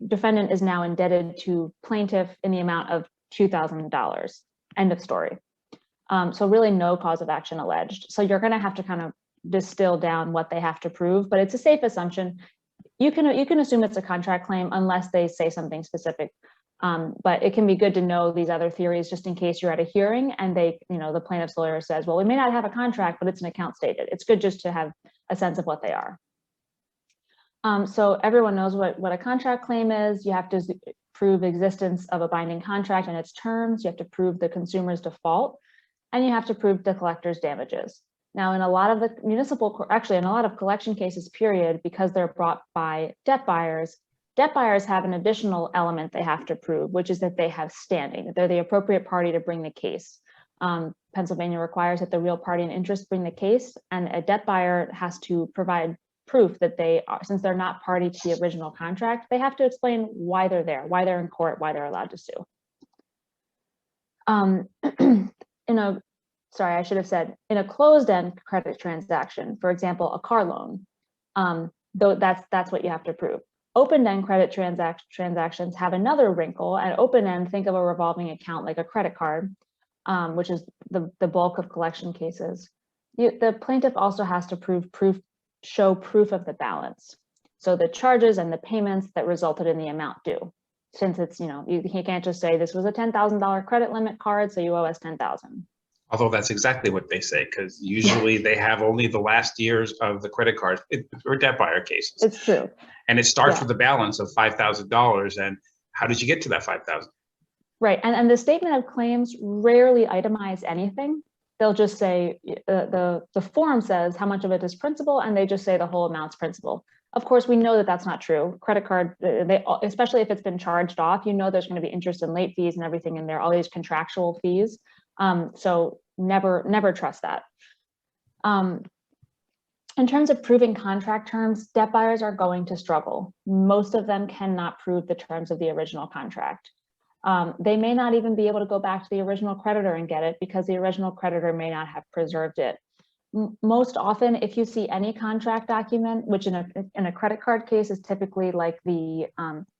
defendant is now indebted to plaintiff in the amount of $2,000. End of story. So really no cause of action alleged. So you're going to have to kind of distill down what they have to prove, but it's a safe assumption. You can assume it's a contract claim unless they say something specific. But it can be good to know these other theories just in case you're at a hearing and the plaintiff's lawyer says, well, we may not have a contract, but it's an account stated. It's good just to have a sense of what they are. So everyone knows what a contract claim is. You have to prove existence of a binding contract and its terms. You have to prove the consumer's default, and you have to prove the collector's damages. Now, in a lot of the in a lot of collection cases, period, because they're brought by debt buyers have an additional element they have to prove, which is that they have standing, that they're the appropriate party to bring the case. Pennsylvania requires that the real party in interest bring the case, and a debt buyer has to provide proof that they are, since they're not party to the original contract, they have to explain why they're there, why they're in court, why they're allowed to sue. Sorry, I should have said, in a closed-end credit transaction, for example, a car loan, though that's what you have to prove. Open-end credit transactions have another wrinkle. At open-end, think of a revolving account like a credit card, which is the bulk of collection cases. The plaintiff also has to show proof of the balance. So the charges and the payments that resulted in the amount due. Since it's, you can't just say this was a $10,000 credit limit card, so you owe us $10,000.
Although that's exactly what they say, because usually they have only the last years of the credit cards or debt buyer cases.
It's true.
And it starts with a balance of $5,000. And how did you get to that $5,000?
Right. And the statement of claims rarely itemize anything. They'll just say the form says how much of it is principal, and they just say the whole amount's principal. Of course, we know that that's not true. Credit card, especially if it's been charged off, there's going to be interest and late fees and everything in there, all these contractual fees. So never trust that. In terms of proving contract terms, debt buyers are going to struggle. Most of them cannot prove the terms of the original contract. They may not even be able to go back to the original creditor and get it because the original creditor may not have preserved it. Most often, if you see any contract document, which in a credit card case is typically like the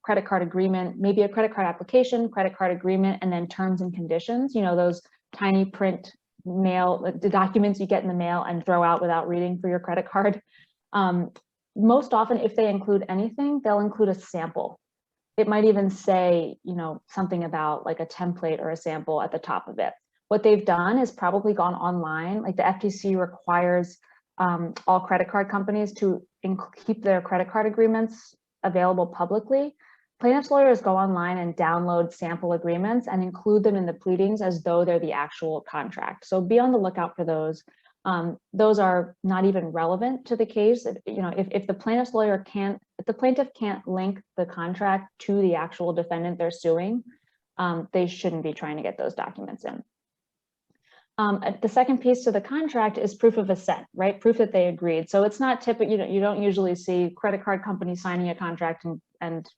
credit card agreement, maybe a credit card application, credit card agreement, and then terms and conditions, those tiny print mail, the documents you get in the mail and throw out without reading for your credit card. Most often, if they include anything, they'll include a sample. It might even say, something about like a template or a sample at the top of it. What they've done is probably gone online. Like the FTC requires all credit card companies to keep their credit card agreements available publicly. Plaintiffs' lawyers go online and download sample agreements and include them in the pleadings as though they're the actual contract. So be on the lookout for those. Those are not even relevant to the case. If the plaintiff's lawyer if the plaintiff can't link the contract to the actual defendant they're suing, they shouldn't be trying to get those documents in. The second piece to the contract is proof of assent, right? Proof that they agreed. So it's not typical, you don't usually see credit card companies signing a contract and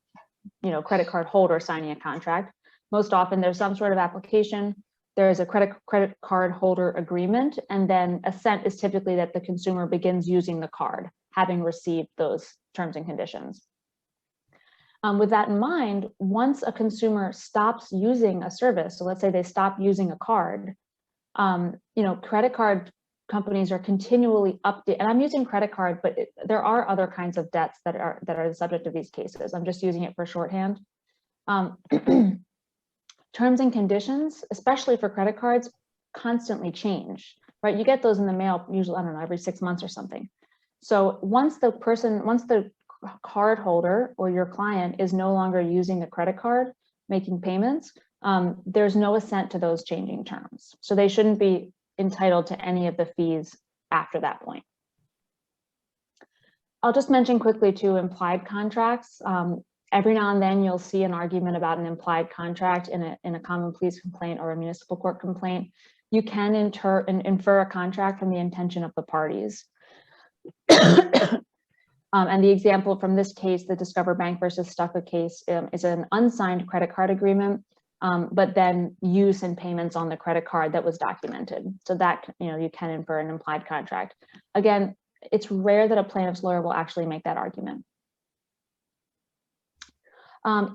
credit card holder signing a contract. Most often there's some sort of application, there is a credit card holder agreement, and then assent is typically that the consumer begins using the card, having received those terms and conditions. With that in mind, once a consumer stops using a service, so let's say they stop using a card, credit card companies are continually updating, and I'm using credit card, but there are other kinds of debts that are the subject of these cases. I'm just using it for shorthand. Terms and conditions, especially for credit cards, constantly change, right? You get those in the mail usually, I don't know, every 6 months or something. So once the card holder or your client is no longer using the credit card, making payments, there's no assent to those changing terms. So they shouldn't be entitled to any of the fees after that point. I'll just mention quickly too, implied contracts. Every now and then you'll see an argument about an implied contract in a common pleas complaint or a municipal court complaint. You can infer a contract from the intention of the parties. And the example from this case, the Discover Bank versus Stucco case, is an unsigned credit card agreement, but then use and payments on the credit card that was documented. So that, you can infer an implied contract. Again, it's rare that a plaintiff's lawyer will actually make that argument.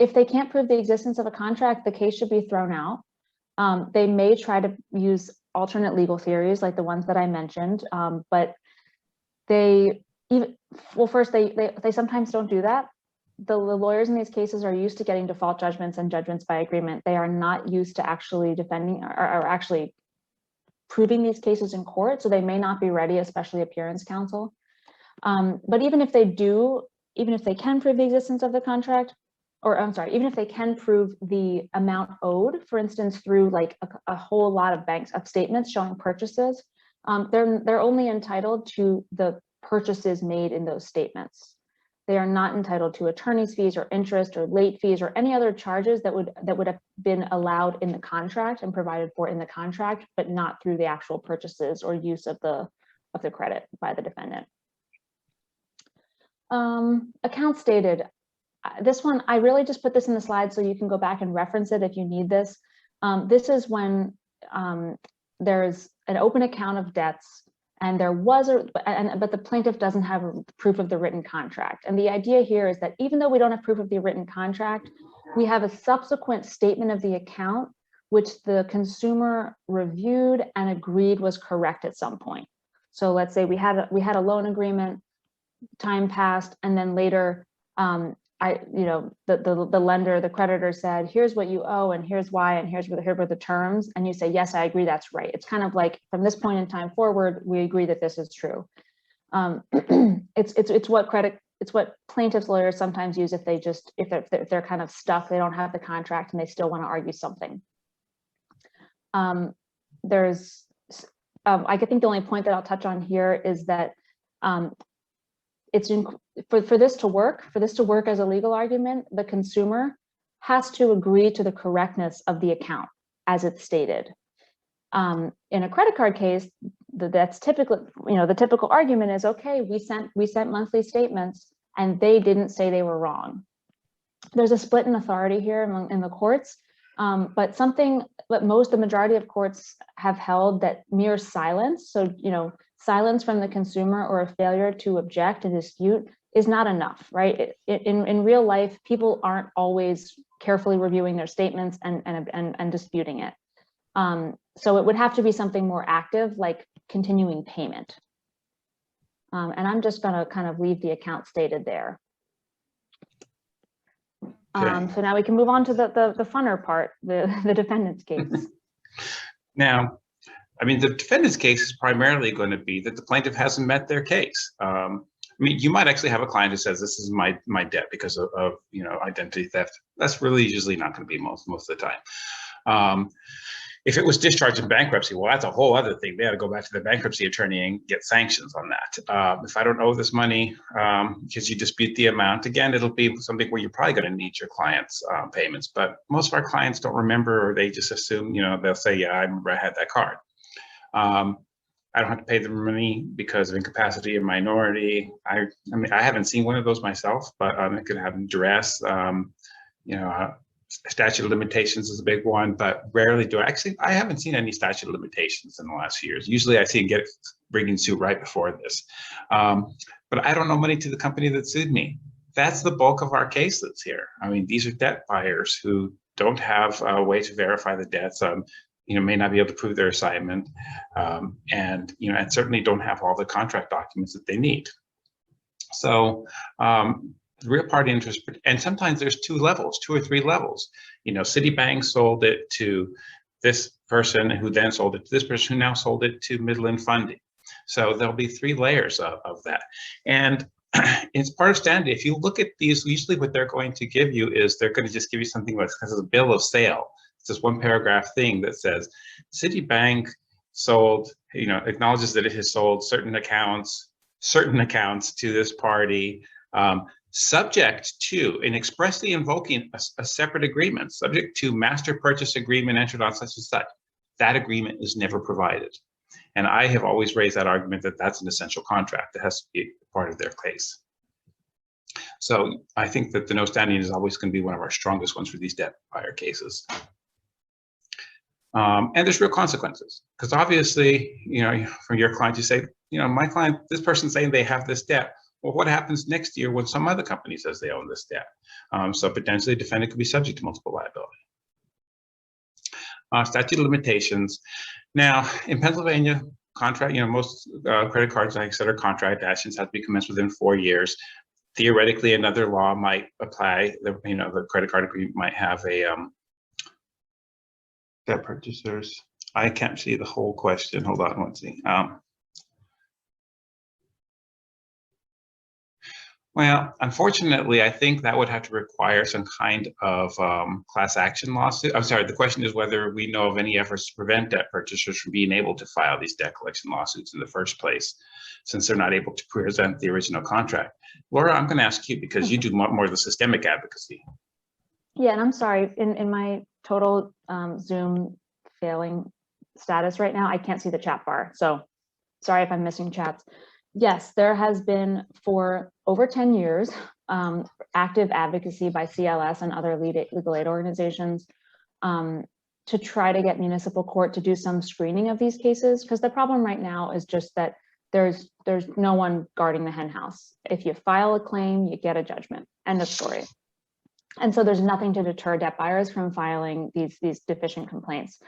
If they can't prove the existence of a contract, the case should be thrown out. They may try to use alternate legal theories like the ones that I mentioned, but they sometimes don't do that. The lawyers in these cases are used to getting default judgments and judgments by agreement. They are not used to actually defending or actually proving these cases in court, so they may not be ready, especially appearance counsel. But even if they do, even if they can prove the existence of the contract, or I'm sorry, even if they can prove the amount owed, for instance, through like a whole lot of statements showing purchases, they're only entitled to the purchases made in those statements. They are not entitled to attorney's fees or interest or late fees or any other charges that would have been allowed in the contract and provided for in the contract, but not through the actual purchases or use of the credit by the defendant. Account stated. This one, I really just put this in the slide so you can go back and reference it if you need this. This is when there's an open account of debts and there was but the plaintiff doesn't have proof of the written contract. And the idea here is that even though we don't have proof of the written contract, we have a subsequent statement of the account which the consumer reviewed and agreed was correct at some point. So let's say we had a loan agreement, time passed, and then later the lender, the creditor said, here's what you owe and here's why and here were the terms, and you say, yes, I agree, that's right. It's kind of like from this point in time forward, we agree that this is true. It's what plaintiffs' lawyers sometimes use if they're kind of stuck, they don't have the contract and they still want to argue something. I think the only point that I'll touch on here is that for this to work as a legal argument, the consumer has to agree to the correctness of the account as it's stated. In a credit card case, that's typically, the typical argument is, okay, we sent monthly statements and they didn't say they were wrong. There's a split in authority here in the courts, but the majority of courts have held that mere silence, so silence from the consumer or a failure to object and dispute is not enough, right? In real life, people aren't always carefully reviewing their statements and disputing it. So it would have to be something more active, like continuing payment. And I'm just going to kind of leave the account stated there. Okay. So now we can move on to the funner part, the defendant's case.
Now, I mean, the defendant's case is primarily going to be that the plaintiff hasn't met their case. I mean, you might actually have a client who says, this is my debt because of identity theft. That's really usually not going to be most of the time. If it was discharged in bankruptcy, well, that's a whole other thing. They got to go back to the bankruptcy attorney and get sanctions on that. If I don't owe this money because you dispute the amount, again, it'll be something where you're probably going to need your client's payments. But most of our clients don't remember, or they just assume, they'll say, yeah, I remember I had that card. I don't have to pay the money because of incapacity or minority. I mean, I haven't seen one of those myself, but it could have duress. Statute of limitations is a big one, but rarely do I haven't seen any statute of limitations in the last few years. Usually I see bringing suit right before this. But I don't owe money to the company that sued me. that's the bulk of our cases here. I mean, these are debt buyers who don't have a way to verify the debts, may not be able to prove their assignment, and certainly don't have all the contract documents that they need. So the real party interest, and sometimes there's two or three levels. Citibank sold it to this person who then sold it to this person who now sold it to Midland Funding. So there'll be three layers of that. And it's part of standard. If you look at these, usually what they're going to give you is they're going to just give you something that's a bill of sale. It's this one paragraph thing that says Citibank sold, acknowledges that it has sold certain accounts to this party, subject to and expressly invoking a separate agreement, subject to master purchase agreement entered on such and such. That agreement is never provided. And I have always raised that argument that that's an essential contract that has to be part of their case. So I think that the no standing is always going to be one of our strongest ones for these debt buyer cases. And there's real consequences, because obviously, from your client, you say, my client, this person's saying they have this debt. Well, what happens next year when some other company says they own this debt? So potentially, the defendant could be subject to multiple liability. Statute of limitations. Now, in Pennsylvania, contract, most credit cards, like I said, are contract actions, have to be commenced within 4 years. Theoretically, another law might apply. The credit card agreement might have a debt purchasers. I can't see the whole question. Hold on, let's see. Well, unfortunately, I think that would have to require some kind of class action lawsuit. I'm sorry, the question is whether we know of any efforts to prevent debt purchasers from being able to file these debt collection lawsuits in the first place, since they're not able to present the original contract. Laura, I'm going to ask you, because you do more of the systemic advocacy.
Yeah, and I'm sorry, in my total Zoom failing status right now, I can't see the chat bar. So sorry if I'm missing chats. Yes, there has been for over 10 years active advocacy by CLS and other legal aid organizations to try to get municipal court to do some screening of these cases, because the problem right now is just that there's no one guarding the hen house. If you file a claim, you get a judgment. End of story. And so there's nothing to deter debt buyers from filing these deficient complaints.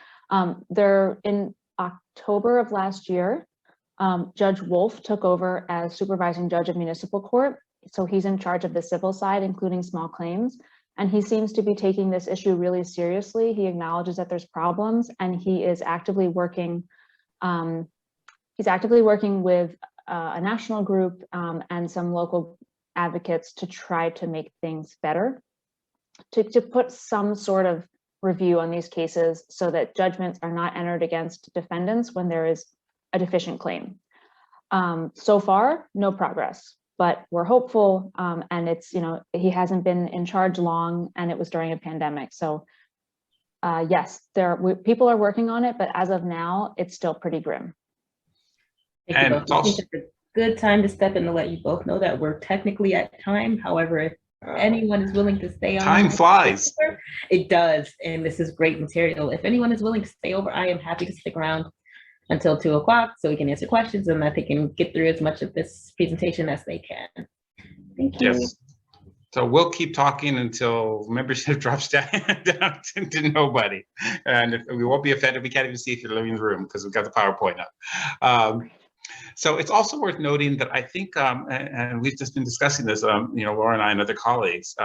There, in October of last year, Judge Wolf took over as supervising judge of municipal court. So he's in charge of the civil side, including small claims. And he seems to be taking this issue really seriously. He acknowledges that there's problems, and he is actively working. He's actively working with a national group and some local advocates to try to make things better, to put some sort of review on these cases so that judgments are not entered against defendants when there is a deficient claim. So far, no progress, but we're hopeful. And it's, he hasn't been in charge long, and it was during a pandemic. So yes, people are working on it, but as of now, it's still pretty grim.
Thank you both. I think it's a good time to step in to let you both know that we're technically at time. However, if anyone is willing to stay on,
time flies.
It does, and this is great material. If anyone is willing to stay over, I am happy to stick around until 2 o'clock so we can answer questions and that they can get through as much of this presentation as they can. Thank you.
Yes. So we'll keep talking until membership drops down to nobody. And we won't be offended. We can't even see if you're leaving the room because we've got the PowerPoint up. So it's also worth noting that I think, and we've just been discussing this, Laura and I and other colleagues,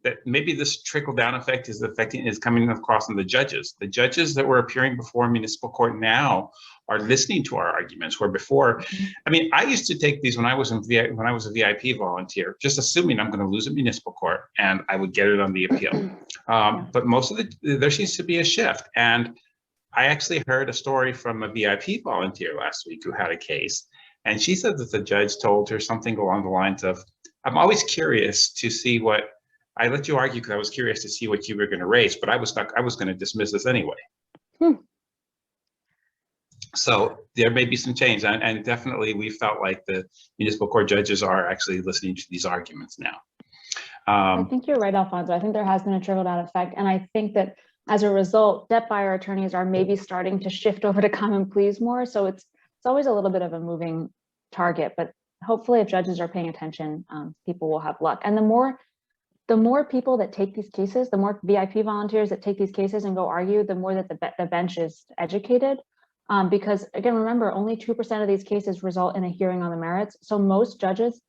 that maybe this trickle-down effect is coming across on the judges. The judges that were appearing before municipal court now are listening to our arguments, where before, I mean, I used to take these when I was a VIP volunteer, just assuming I'm going to lose at municipal court, and I would get it on the appeal. But most of there seems to be a shift. And I actually heard a story from a VIP volunteer last week who had a case, and she said that the judge told her something along the lines of, I'm always curious to see what, I let you argue because I was curious to see what you were going to raise, but I was going to dismiss this anyway. So there may be some change, and definitely we felt like the municipal court judges are actually listening to these arguments now.
I think you're right, Alfonso. I think there has been a trickle-down effect, and I think that as a result, debt buyer attorneys are maybe starting to shift over to common pleas more. So it's always a little bit of a moving target, but hopefully if judges are paying attention, people will have luck. And the more people that take these cases, the more VIP volunteers that take these cases and go argue, the more that the bench is educated. Because again, remember, only 2% of these cases result in a hearing on the merits. So most judges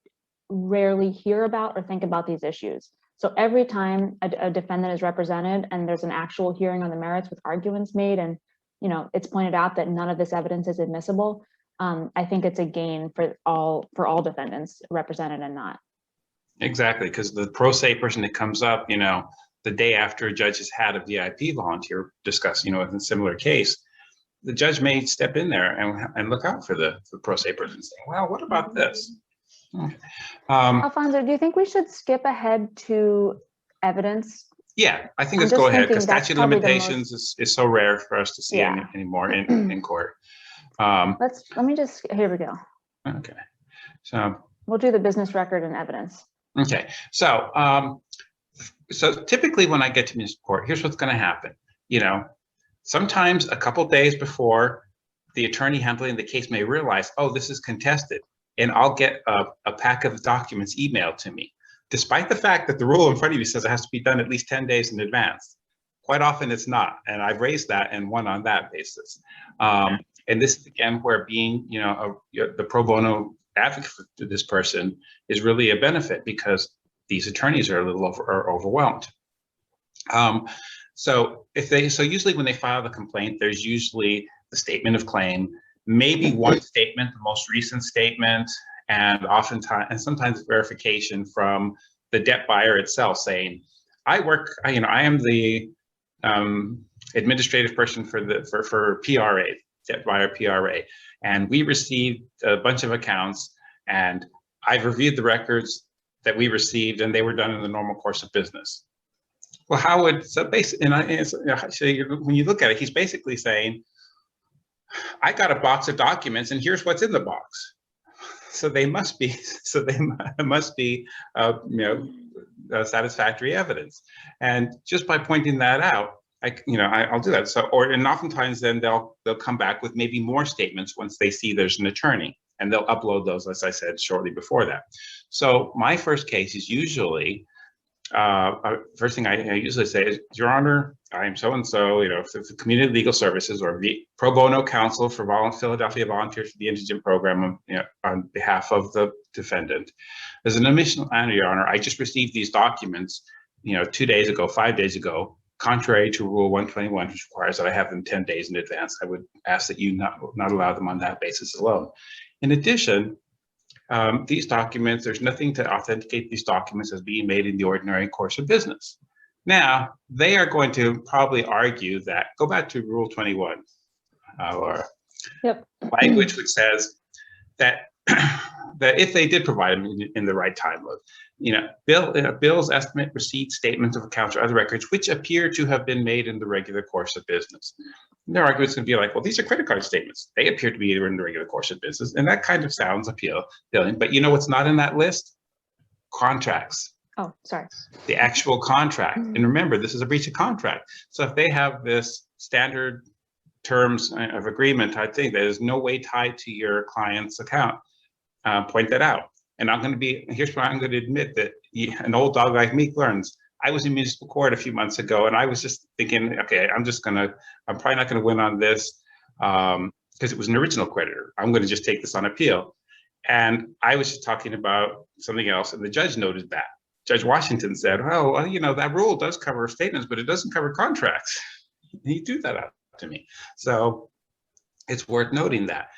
rarely hear about or think about these issues. So every time a defendant is represented and there's an actual hearing on the merits with arguments made, and it's pointed out that none of this evidence is admissible, I think it's a gain for all defendants, represented and not.
Exactly, because the pro se person that comes up, the day after a judge has had a VIP volunteer discuss, in a similar case, the judge may step in there and look out for the pro se person saying, well, what about this?
Alfonso, do you think we should skip ahead to evidence?
Yeah, I think let's go ahead, because statute of limitations is so rare for us to see anymore in court.
Let me just, here we go.
Okay, so
we'll do the business record and evidence.
Okay, so typically when I get to municipal court, here's what's going to happen. Sometimes a couple days before, the attorney handling the case may realize, oh, this is contested, and I'll get a pack of documents emailed to me, despite the fact that the rule in front of you says it has to be done at least 10 days in advance. Quite often it's not, and I've raised that and won on that basis. And this is again where being, the pro bono advocate for this person is really a benefit, because these attorneys are a little overwhelmed. So usually when they file the complaint, there's usually the statement of claim, maybe one statement, the most recent statement, and sometimes verification from the debt buyer itself saying, I am the administrative person for PRA, debt buyer PRA, and we received a bunch of accounts, and I've reviewed the records that we received, and they were done in the normal course of business. Well, when you look at it, he's basically saying, I got a box of documents, and here's what's in the box. So they must be satisfactory evidence. And just by pointing that out, I'll do that. And oftentimes then they'll come back with maybe more statements once they see there's an attorney, and they'll upload those, as I said, shortly before that. So my first case is usually, first thing I usually say is, Your Honor, I am so-and-so, for Community Legal Services or the Pro Bono Counsel for Philadelphia Volunteers for the Indigent Program, on behalf of the defendant. As an admission, Your Honor, I just received these documents, 2 days ago, 5 days ago, contrary to Rule 121, which requires that I have them 10 days in advance. I would ask that you not allow them on that basis alone. In addition, these documents, there's nothing to authenticate these documents as being made in the ordinary course of business. Now, they are going to probably argue that, go back to Rule 21, Laura.
Yep.
Language which says that that if they did provide them in the right time, bills, estimate, receipts, statements of accounts, or other records which appear to have been made in the regular course of business. And their argument's going to be like, well, these are credit card statements. They appear to be in the regular course of business, and that kind of sounds appealing. But you know what's not in that list? Contracts.
Oh, sorry.
The actual contract. And remember, this is a breach of contract. So if they have this standard terms of agreement type thing that is no way tied to your client's account, point that out. And here's where I'm going to admit that an old dog like me learns. I was in municipal court a few months ago, and I was just thinking, okay, I'm probably not going to win on this because it was an original creditor. I'm going to just take this on appeal. And I was just talking about something else, and the judge noted that. Judge Washington said, well, that rule does cover statements, but it doesn't cover contracts. And he threw that out to me. So it's worth noting that.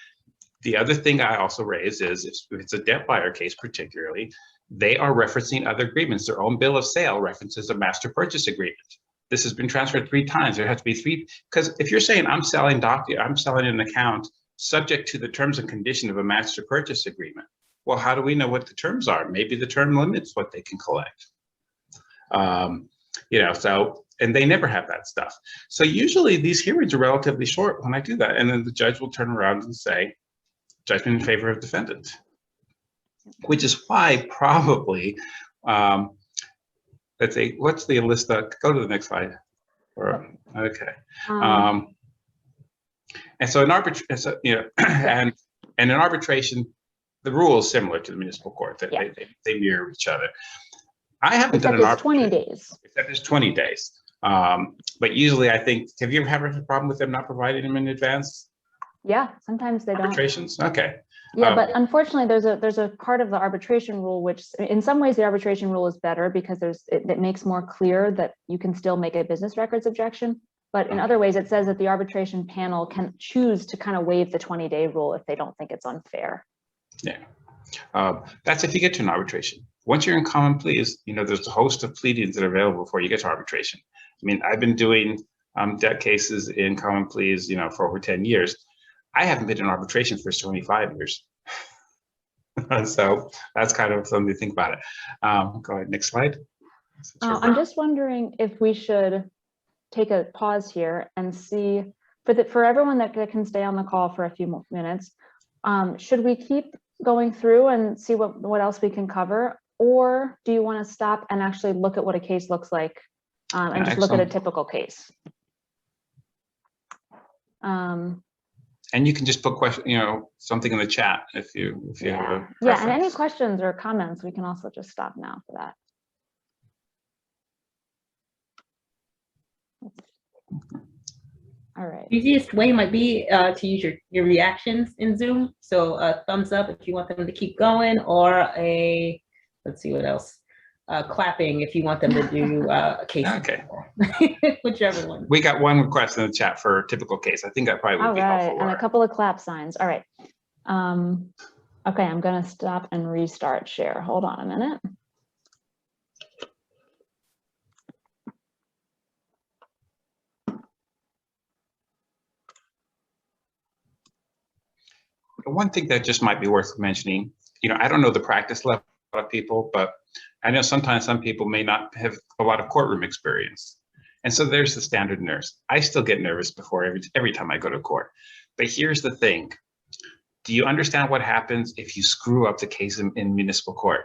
The other thing I also raise is if it's a debt buyer case particularly, they are referencing other agreements. Their own bill of sale references a master purchase agreement. This has been transferred 3 times. There has to be 3, because if you're saying I'm selling an account subject to the terms and condition of a master purchase agreement, well, how do we know what the terms are? Maybe the term limits what they can collect. And they never have that stuff. So usually these hearings are relatively short when I do that. And then the judge will turn around and say, judgment in favor of defendant, which is why probably, let's say, what's the list? Go to the next slide. Okay. And so an arbitration, and an arbitration, the rule is similar to the municipal court. They mirror each other. I haven't
Except
done an
it's 20
arbitration.
days.
Except it's 20 days. But usually I think, have you ever had a problem with them not providing them in advance?
Yeah, sometimes they don't.
Arbitrations? Okay.
Yeah, but unfortunately, there's a part of the arbitration rule, which in some ways the arbitration rule is better because it makes more clear that you can still make a business records objection. But in other ways, it says that the arbitration panel can choose to kind of waive the 20-day rule if they don't think it's unfair.
Yeah, that's if you get to an arbitration. Once you're in common pleas, there's a host of pleadings that are available before you get to arbitration. I mean, I've been doing debt cases in common pleas, for over 10 years. I haven't been in arbitration for 25 years. So that's kind of something to think about it. Go ahead, next slide.
I'm just wondering if we should take a pause here and see, for everyone that can stay on the call for a few minutes, should we keep going through and see what else we can cover? Or do you want to stop and actually look at what a case looks like and just look at a typical case?
And you can just put something in the chat if you have a preference.
Yeah, and any questions or comments, we can also just stop now for that. All right.
Easiest way might be to use your reactions in Zoom. So a thumbs up if you want them to keep going, or let's see what else. Clapping if you want them to do a case. Okay. Whichever one.
We got one request in the chat for a typical case. I think that probably would be helpful.
And a couple of clap signs. All right. Okay, I'm going to stop and restart share. Hold on a minute.
One thing that just might be worth mentioning, I don't know the practice level of people, but I know sometimes some people may not have a lot of courtroom experience. And so there's the standard nurse. I still get nervous before every time I go to court. But here's the thing. Do you understand what happens if you screw up the case in municipal court?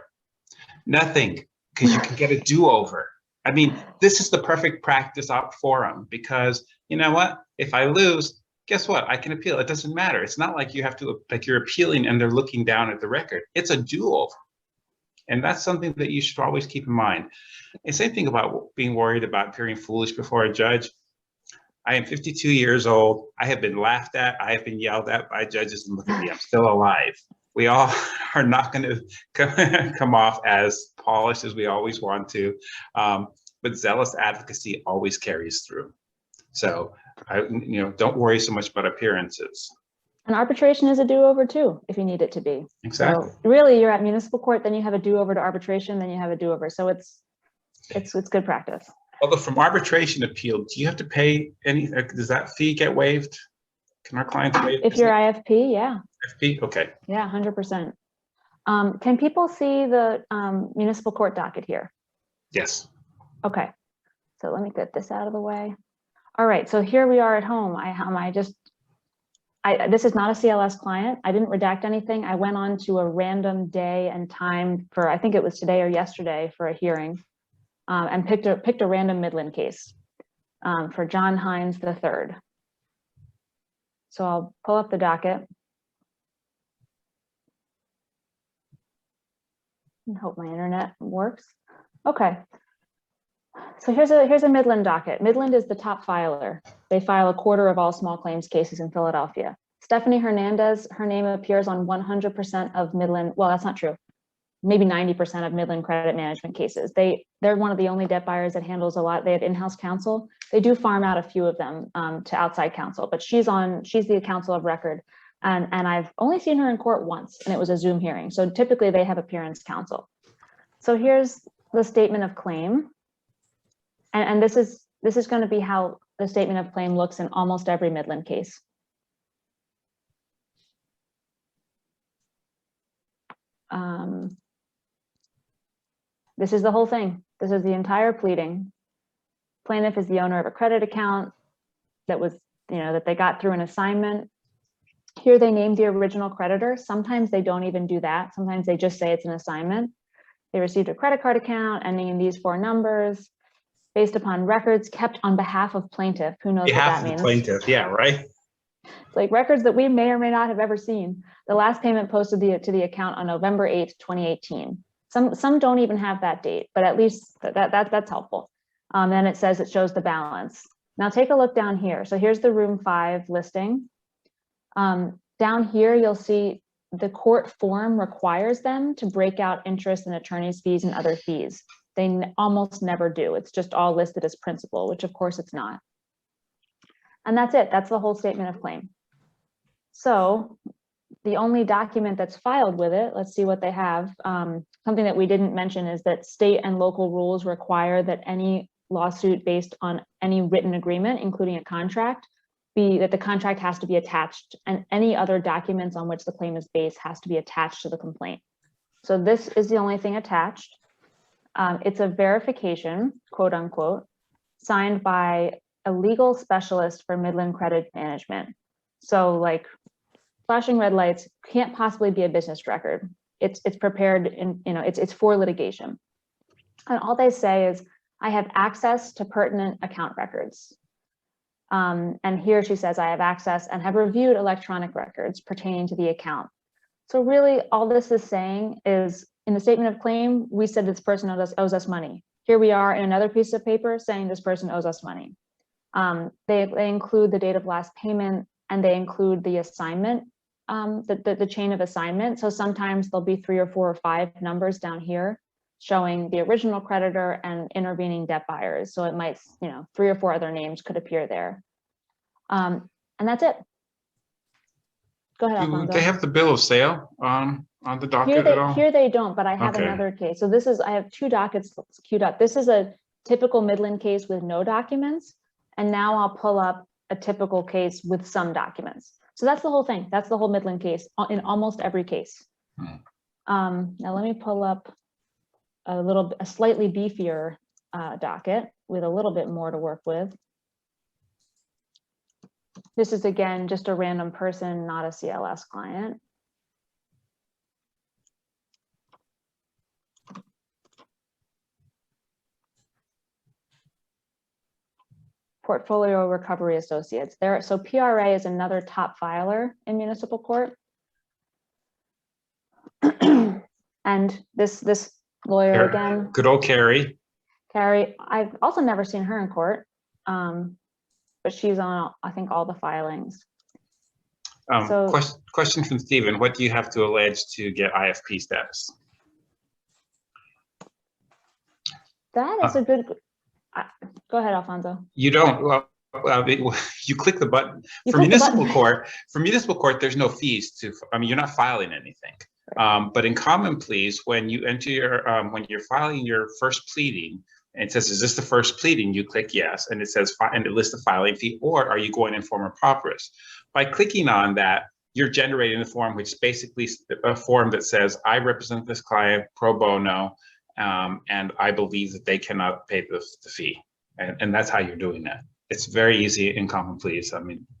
Nothing, because you can get a do-over. I mean, this is the perfect practice forum because you know what? If I lose, guess what? I can appeal. It doesn't matter. It's not like you have to, like you're appealing and they're looking down at the record. It's a do-over. And that's something that you should always keep in mind. And same thing about being worried about appearing foolish before a judge. I am 52 years old. I have been laughed at. I have been yelled at by judges, and look at me, I'm still alive. We all are not going to come off as polished as we always want to, but zealous advocacy always carries through. So, don't worry so much about appearances.
And arbitration is a do-over too, if you need it to be.
Exactly.
So really, you're at municipal court, then you have a do-over to arbitration, then you have a do-over. So it's good practice.
Although from arbitration appeal, do you have to pay any? Does that fee get waived? Can our clients waive?
If you're IFP, yeah.
IFP, okay.
Yeah, 100%. Can people see the municipal court docket here?
Yes.
Okay. So let me get this out of the way. All right. So here we are at home. This is not a CLS client. I didn't redact anything. I went on to a random day and time for, I think it was today or yesterday, for a hearing, and picked a random Midland case for John Hines III. So I'll pull up the docket and hope my internet works. Okay. So here's a Midland docket. Midland is the top filer. They file a quarter of all small claims cases in Philadelphia. Stephanie Hernandez, her name appears on 100% of Midland. Well, that's not true. Maybe 90% of Midland credit management cases. They're one of the only debt buyers that handles a lot. They have in-house counsel. They do farm out a few of them to outside counsel, but she's the counsel of record. And I've only seen her in court once, and it was a Zoom hearing. So typically they have appearance counsel. So here's the statement of claim. And this is going to be how the statement of claim looks in almost every Midland case. This is the whole thing. This is the entire pleading. Plaintiff is the owner of a credit account that was, that they got through an assignment. Here they named the original creditor. Sometimes they don't even do that. Sometimes they just say it's an assignment. They received a credit card account ending in these 4 numbers based upon records kept on behalf of plaintiff. Who knows what that means?
Plaintiff, yeah, right.
It's like records that we may or may not have ever seen. The last payment posted to the account on November 8th, 2018. Some don't even have that date, but at least that's helpful. Then it says it shows the balance. Now take a look down here. So here's the room 5 listing. Down here, you'll see the court form requires them to break out interest and attorney's fees and other fees. They almost never do. It's just all listed as principal, which of course it's not. And that's it. That's the whole statement of claim. So the only document that's filed with it, let's see what they have. Something that we didn't mention is that state and local rules require that any lawsuit based on any written agreement, including a contract, that the contract has to be attached, and any other documents on which the claim is based has to be attached to the complaint. So this is the only thing attached. It's a verification, quote unquote, signed by a legal specialist for Midland Credit Management. So like flashing red lights can't possibly be a business record. It's prepared in, it's for litigation. And all they say is, I have access to pertinent account records. And here she says, I have access and have reviewed electronic records pertaining to the account. So really all this is saying is, in the statement of claim, we said this person owes us money. Here we are in another piece of paper saying this person owes us money. They include the date of last payment, and they include the assignment, the chain of assignment. So sometimes there'll be 3 or 4 or 5 numbers down here showing the original creditor and intervening debt buyers. So it might, 3 or 4 other names could appear there. And that's it. Go ahead,
Do
Alfonso.
they have the bill of sale on the docket at all?
Here they don't, but I have
Okay.
another case. So I have 2 dockets queued up. This is a typical Midland case with no documents. And now I'll pull up a typical case with some documents. So that's the whole thing. That's the whole Midland case in almost every case. Now let me pull up a slightly beefier docket with a little bit more to work with. This is again just a random person, not a CLS client. Portfolio Recovery Associates. So PRA is another top filer in municipal court. And this lawyer again.
Good old Carrie.
Carrie, I've also never seen her in court, but she's on, I think, all the filings.
Question from Stephen. What do you have to allege to get IFP status?
That is a good, go ahead, Alfonso.
You don't, you click the button. For municipal court, there's no fees you're not filing anything. Right. But in common pleas, when you enter your, when you're filing your first pleading, and it says, is this the first pleading? You click yes, and it says, and it lists the filing fee, or are you going in form of pauperis? By clicking on that, you're generating a form, which is basically a form that says, I represent this client pro bono, and I believe that they cannot pay the fee. And that's how you're doing that. It's very easy in common pleas.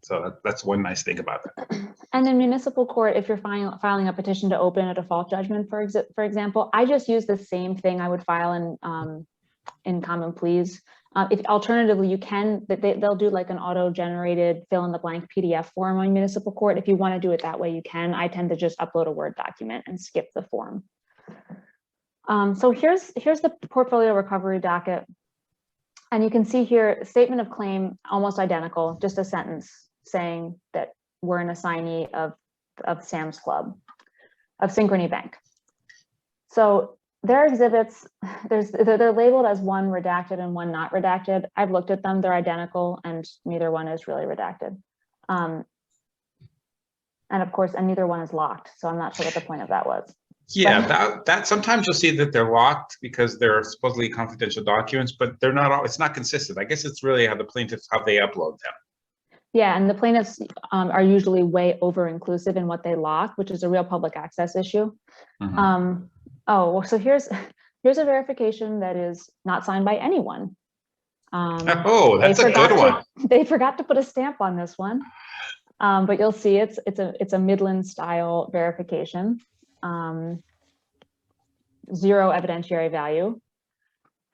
So that's one nice thing about that.
And in municipal court, if you're filing a petition to open a default judgment, for example, I just use the same thing I would file in common pleas. If alternatively, you can, they'll do like an auto-generated fill in the blank PDF form on municipal court. If you want to do it that way, you can. I tend to just upload a Word document and skip the form. So here's the portfolio recovery docket. And you can see here, statement of claim, almost identical, just a sentence saying that we're an assignee of Sam's Club, of Synchrony Bank. So their exhibits, they're labeled as one redacted and one not redacted. I've looked at them, they're identical, and neither one is really redacted. And of course, neither one is locked. So I'm not sure what the point of that was.
Yeah, that sometimes you'll see that they're locked because they're supposedly confidential documents, but they're not all, it's not consistent. I guess it's really how the plaintiffs, how they upload them.
Yeah, and the plaintiffs are usually way over inclusive in what they lock, which is a real public access issue. Mm-hmm. So here's a verification that is not signed by anyone.
That's a good one.
They forgot to put a stamp on this one, but you'll see it's a Midland style verification. 0 evidentiary value.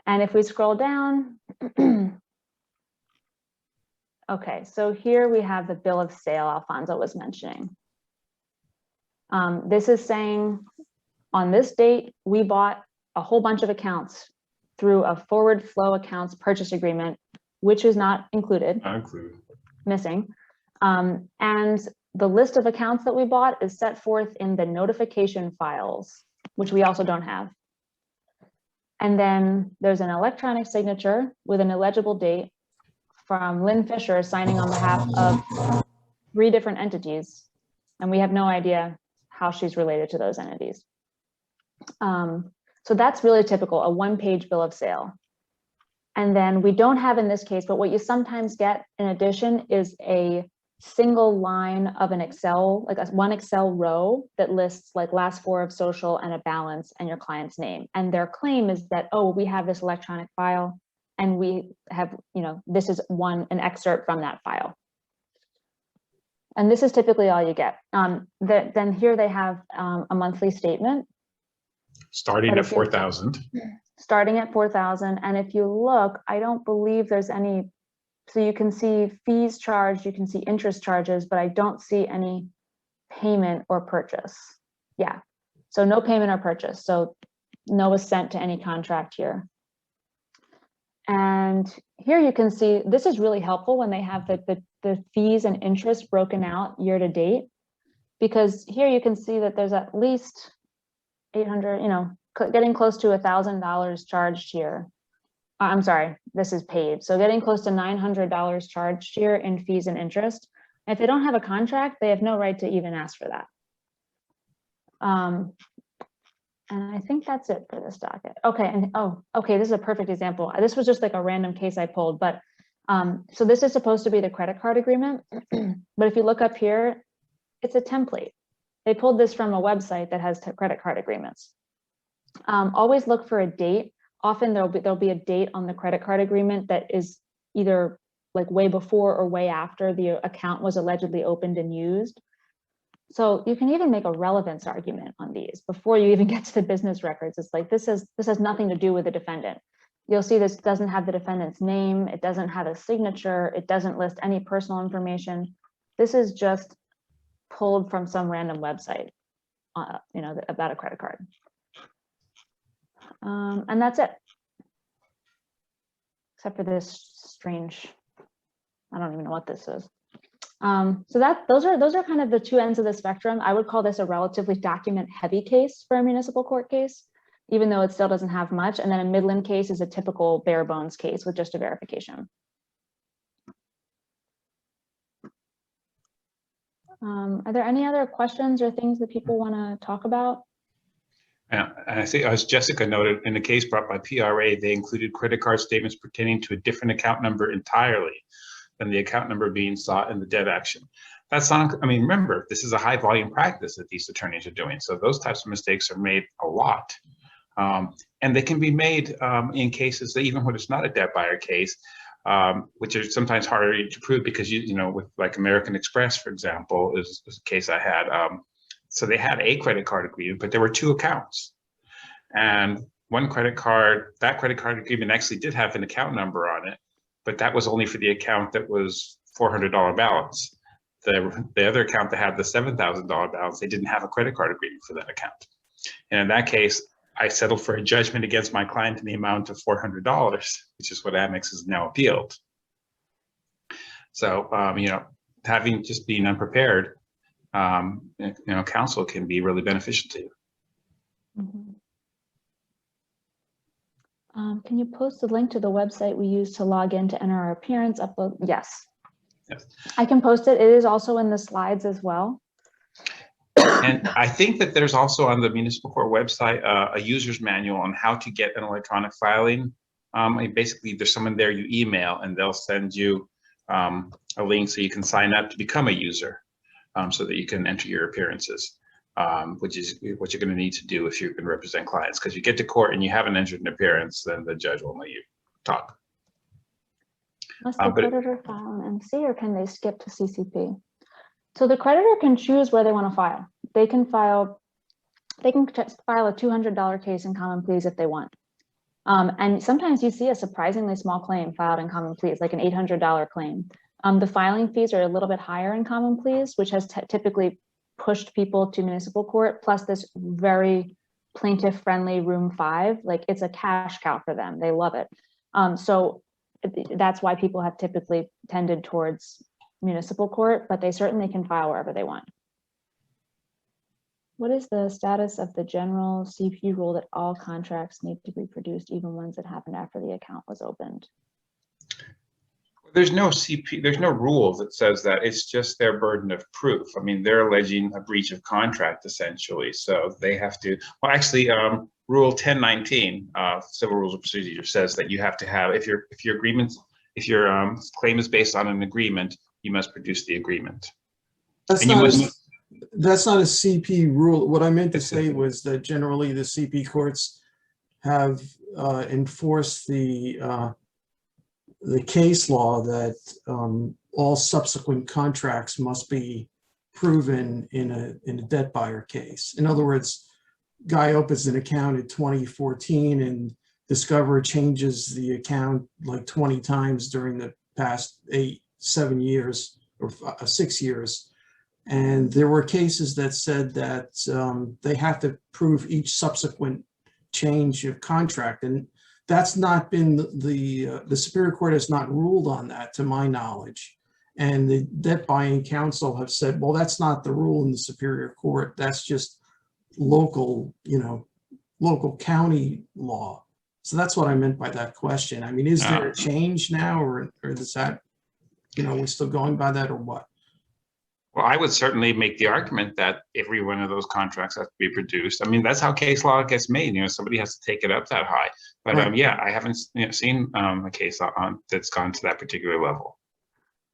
And if we scroll down, Okay, so here we have the bill of sale Alfonso was mentioning. This is saying on this date, we bought a whole bunch of accounts through a forward flow accounts purchase agreement, which is not included, missing. And the list of accounts that we bought is set forth in the notification files, which we also don't have. And then there's an electronic signature with an illegible date from Lynn Fisher signing on behalf of 3 different entities. And we have no idea how she's related to those entities. So that's really typical, a 1-page bill of sale. And then we don't have in this case, but what you sometimes get in addition is a single line of an Excel, like one Excel row that lists like last 4 of social and a balance and your client's name. And their claim is that, oh, we have this electronic file and we have, you know, this is an excerpt from that file. And this is typically all you get. Then here they have a monthly statement.
Starting at 4,000.
Starting at 4,000. And if you look, I don't believe there's any, so you can see fees charged, you can see interest charges, but I don't see any payment or purchase. Yeah, so no payment or purchase. So no assent to any contract here. And here you can see, this is really helpful when they have the fees and interest broken out year to date, because here you can see that there's at least 800, you know, getting close to $1,000 charged here. I'm sorry, this is paid. So getting close to $900 charged here in fees and interest. And if they don't have a contract, they have no right to even ask for that. And I think that's it for this docket. Okay, and okay, this is a perfect example. This was just like a random case I pulled, but so this is supposed to be the credit card agreement. But if you look up here, it's a template. They pulled this from a website that has credit card agreements. Always look for a date. Often there'll be a date on the credit card agreement that is either like way before or way after the account was allegedly opened and used. So you can even make a relevance argument on these before you even get to the business records. It's like, this has nothing to do with the defendant. You'll see this doesn't have the defendant's name. It doesn't have a signature. It doesn't list any personal information. This is just pulled from some random website, you know, about a credit card. And that's it. Except for this strange, I don't even know what this is. So those are kind of the 2 ends of the spectrum. I would call this a relatively document heavy case for a municipal court case, even though it still doesn't have much. And then a Midland case is a typical bare bones case with just a verification. Are there any other questions or things that people want to talk about?
And I think, as Jessica noted, in the case brought by PRA, they included credit card statements pertaining to a different account number entirely than the account number being sought in the debt action. That's not, I mean, remember, this is a high volume practice that these attorneys are doing. So those types of mistakes are made a lot. And they can be made in cases that even when it's not a debt buyer case, which are sometimes harder to prove because, you know, with like American Express, for example, is a case I had. So they had a credit card agreement, but there were 2 accounts. And one credit card, that credit card agreement actually did have an account number on it, but that was only for the account that was $400 balance. The other account that had the $7,000 balance, they didn't have a credit card agreement for that account. And in that case, I settled for a judgment against my client in the amount of $400, which is what Amex has now appealed. So, you know, just being unprepared, you know, counsel can be really beneficial to you.
Mm-hmm. Can you post a link to the website we use to log in to enter our appearance upload? Yes. Yes. I can post it. It is also in the slides as well.
And I think that there's also on the municipal court website a user's manual on how to get an electronic filing. Basically, there's someone there you email and they'll send you a link so you can sign up to become a user so that you can enter your appearances, which is what you're going to need to do if you can represent clients. Because you get to court and you haven't entered an appearance, then the judge won't let you talk.
Must the creditor file an MC or can they skip to CCP? So the creditor can choose where they want to file. They can file a $200 case in common pleas if they want. And sometimes you see a surprisingly small claim filed in common pleas, like an $800 claim. The filing fees are a little bit higher in common pleas, which has typically pushed people to municipal court, plus this very plaintiff-friendly Room 5. Like, it's a cash cow for them. They love it. So that's why people have typically tended towards municipal court, but they certainly can file wherever they want. What is the status of the general CP rule that all contracts need to be produced, even ones that happened after the account was opened?
There's no CP, there's no rule that says that. It's just their burden of proof. I mean, they're alleging a breach of contract essentially. So they have to, well, actually, Rule 1019, Civil Rules of Procedure says that you have to have, if your claim is based on an agreement, you must produce the agreement.
That's not a CP rule. What I meant to say was that generally the CP courts have enforced the case law that all subsequent contracts must be proven in a debt buyer case. In other words, guy opens an account in 2014 and Discover changes the account like 20 times during the past 7 years or 6 years. And there were cases that said that they have to prove each subsequent change of contract. And that's not been the Superior Court has not ruled on that, to my knowledge. And the debt buying counsel have said, well, that's not the rule in the Superior Court. That's just local, local county law. So that's what I meant by that question. I mean, is there a change now, or is that, we're still going by that, or what?
Well, I would certainly make the argument that every one of those contracts has to be produced. I mean, that's how case law gets made. Somebody has to take it up that high. But
Right.
yeah, I haven't seen a case on that's gone to that particular level.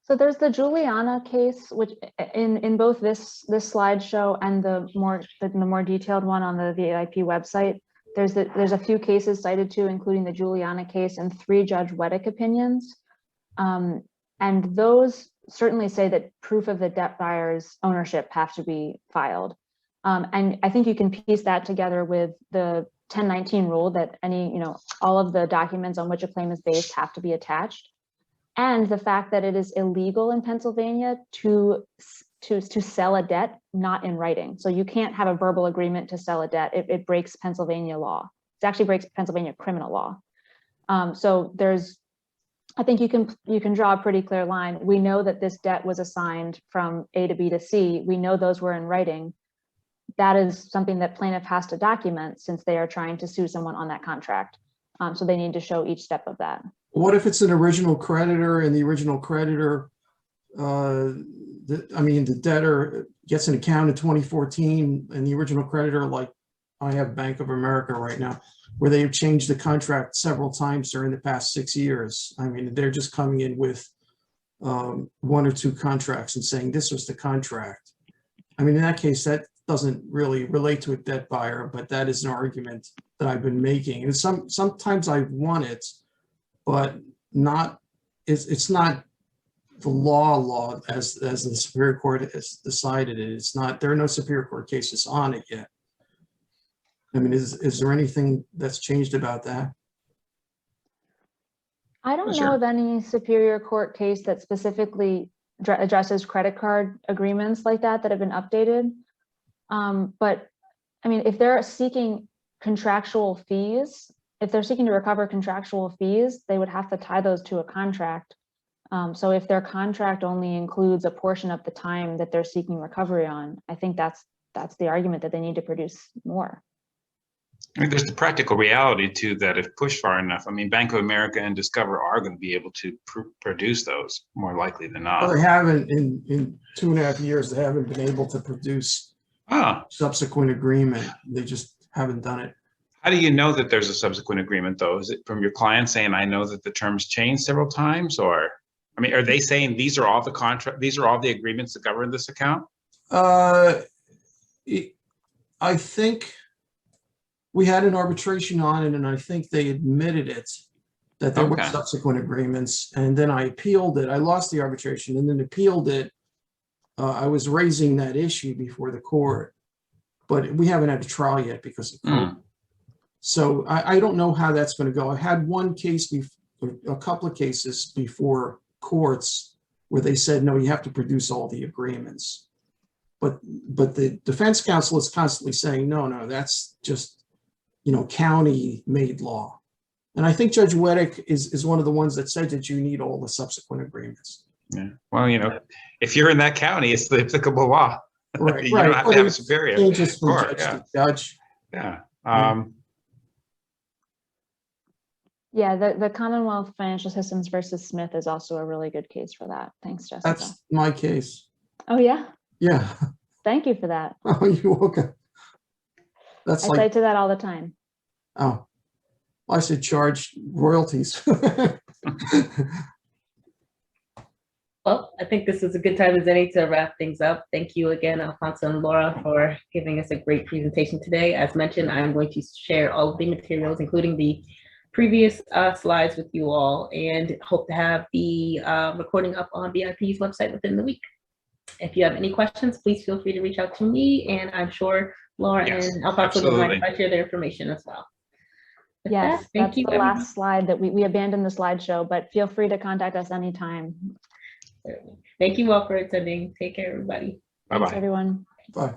So there's the Juliana case, which in both this slideshow and the more detailed one on the VIP website, there's a few cases cited too, including the Juliana case and 3 Judge Weddick opinions. And those certainly say that proof of the debt buyer's ownership have to be filed. And I think you can piece that together with the 1019 rule that all of the documents on which a claim is based have to be attached. And the fact that it is illegal in Pennsylvania to sell a debt not in writing. So you can't have a verbal agreement to sell a debt. It breaks Pennsylvania law. It actually breaks Pennsylvania criminal law. So I think you can draw a pretty clear line. We know that this debt was assigned from A to B to C. We know those were in writing. That is something that plaintiff has to document since they are trying to sue someone on that contract. So they need to show each step of that.
What if it's an original creditor and the original creditor, the debtor gets an account in 2014 and the original creditor, like I have Bank of America right now, where they have changed the contract several times during the past 6 years. I mean, they're just coming in with 1 or 2 contracts and saying this was the contract. I mean, in that case, that doesn't really relate to a debt buyer, but that is an argument that I've been making. And sometimes I've won it, but it's not the law as the Superior Court has decided it. It's not, there are no Superior Court cases on it yet. I mean, is there anything that's changed about that?
I don't know of any Superior Court case that specifically addresses credit card agreements like that have been updated. But I mean, if they're seeking contractual fees, if they're seeking to recover contractual fees, they would have to tie those to a contract. So if their contract only includes a portion of the time that they're seeking recovery on, I think that's the argument that they need to produce more.
I mean, there's the practical reality too that if pushed far enough, I mean, Bank of America and Discover are going to be able to produce those more likely than not.
Well, they haven't in 2.5 years. They haven't been able to produce subsequent agreement. They just haven't done it.
How do you know that there's a subsequent agreement though? Is it from your client saying, I know that the terms changed several times, or, I mean, are they saying these are all the agreements that govern this account?
I think we had an arbitration on it, and I think they admitted it, that there were subsequent agreements, and then I appealed it. I lost the arbitration and then appealed it. I was raising that issue before the court, but we haven't had a trial yet because of COVID. So I don't know how that's going to go. I had one case, a couple of cases before courts where they said, no, you have to produce all the agreements. But the defense counsel is constantly saying, no, that's just, county made law. And I think Judge Weddick is one of the ones that said that you need all the subsequent agreements.
Yeah. Well, if you're in that county, it's the applicable law.
Right,
You don't have to have a superior.
Changes from
Sure,
judge to judge.
Yeah.
Yeah, the Commonwealth Financial Systems versus Smith is also a really good case for that. Thanks, Jessica.
That's my case.
Oh, yeah.
Yeah.
Thank you for that.
Oh, you're welcome. That's
I
like,
cite to that all the time.
oh, I should charge royalties.
Well, I think this is a good time as any to wrap things up. Thank you again, Alfonso and Laura, for giving us a great presentation today. As mentioned, I'm going to share all of the materials, including the previous slides with you all, and hope to have the recording up on VIP's website within the week. If you have any questions, please feel free to reach out to me, and I'm sure Laura and Alfonso don't mind if I share their information as well. With
Yes,
that, thank
that's
you,
the last slide that we abandoned the slideshow, but feel free to contact us anytime.
Thank you all for attending. Take care, everybody.
Bye-bye.
Thanks, everyone.
Bye.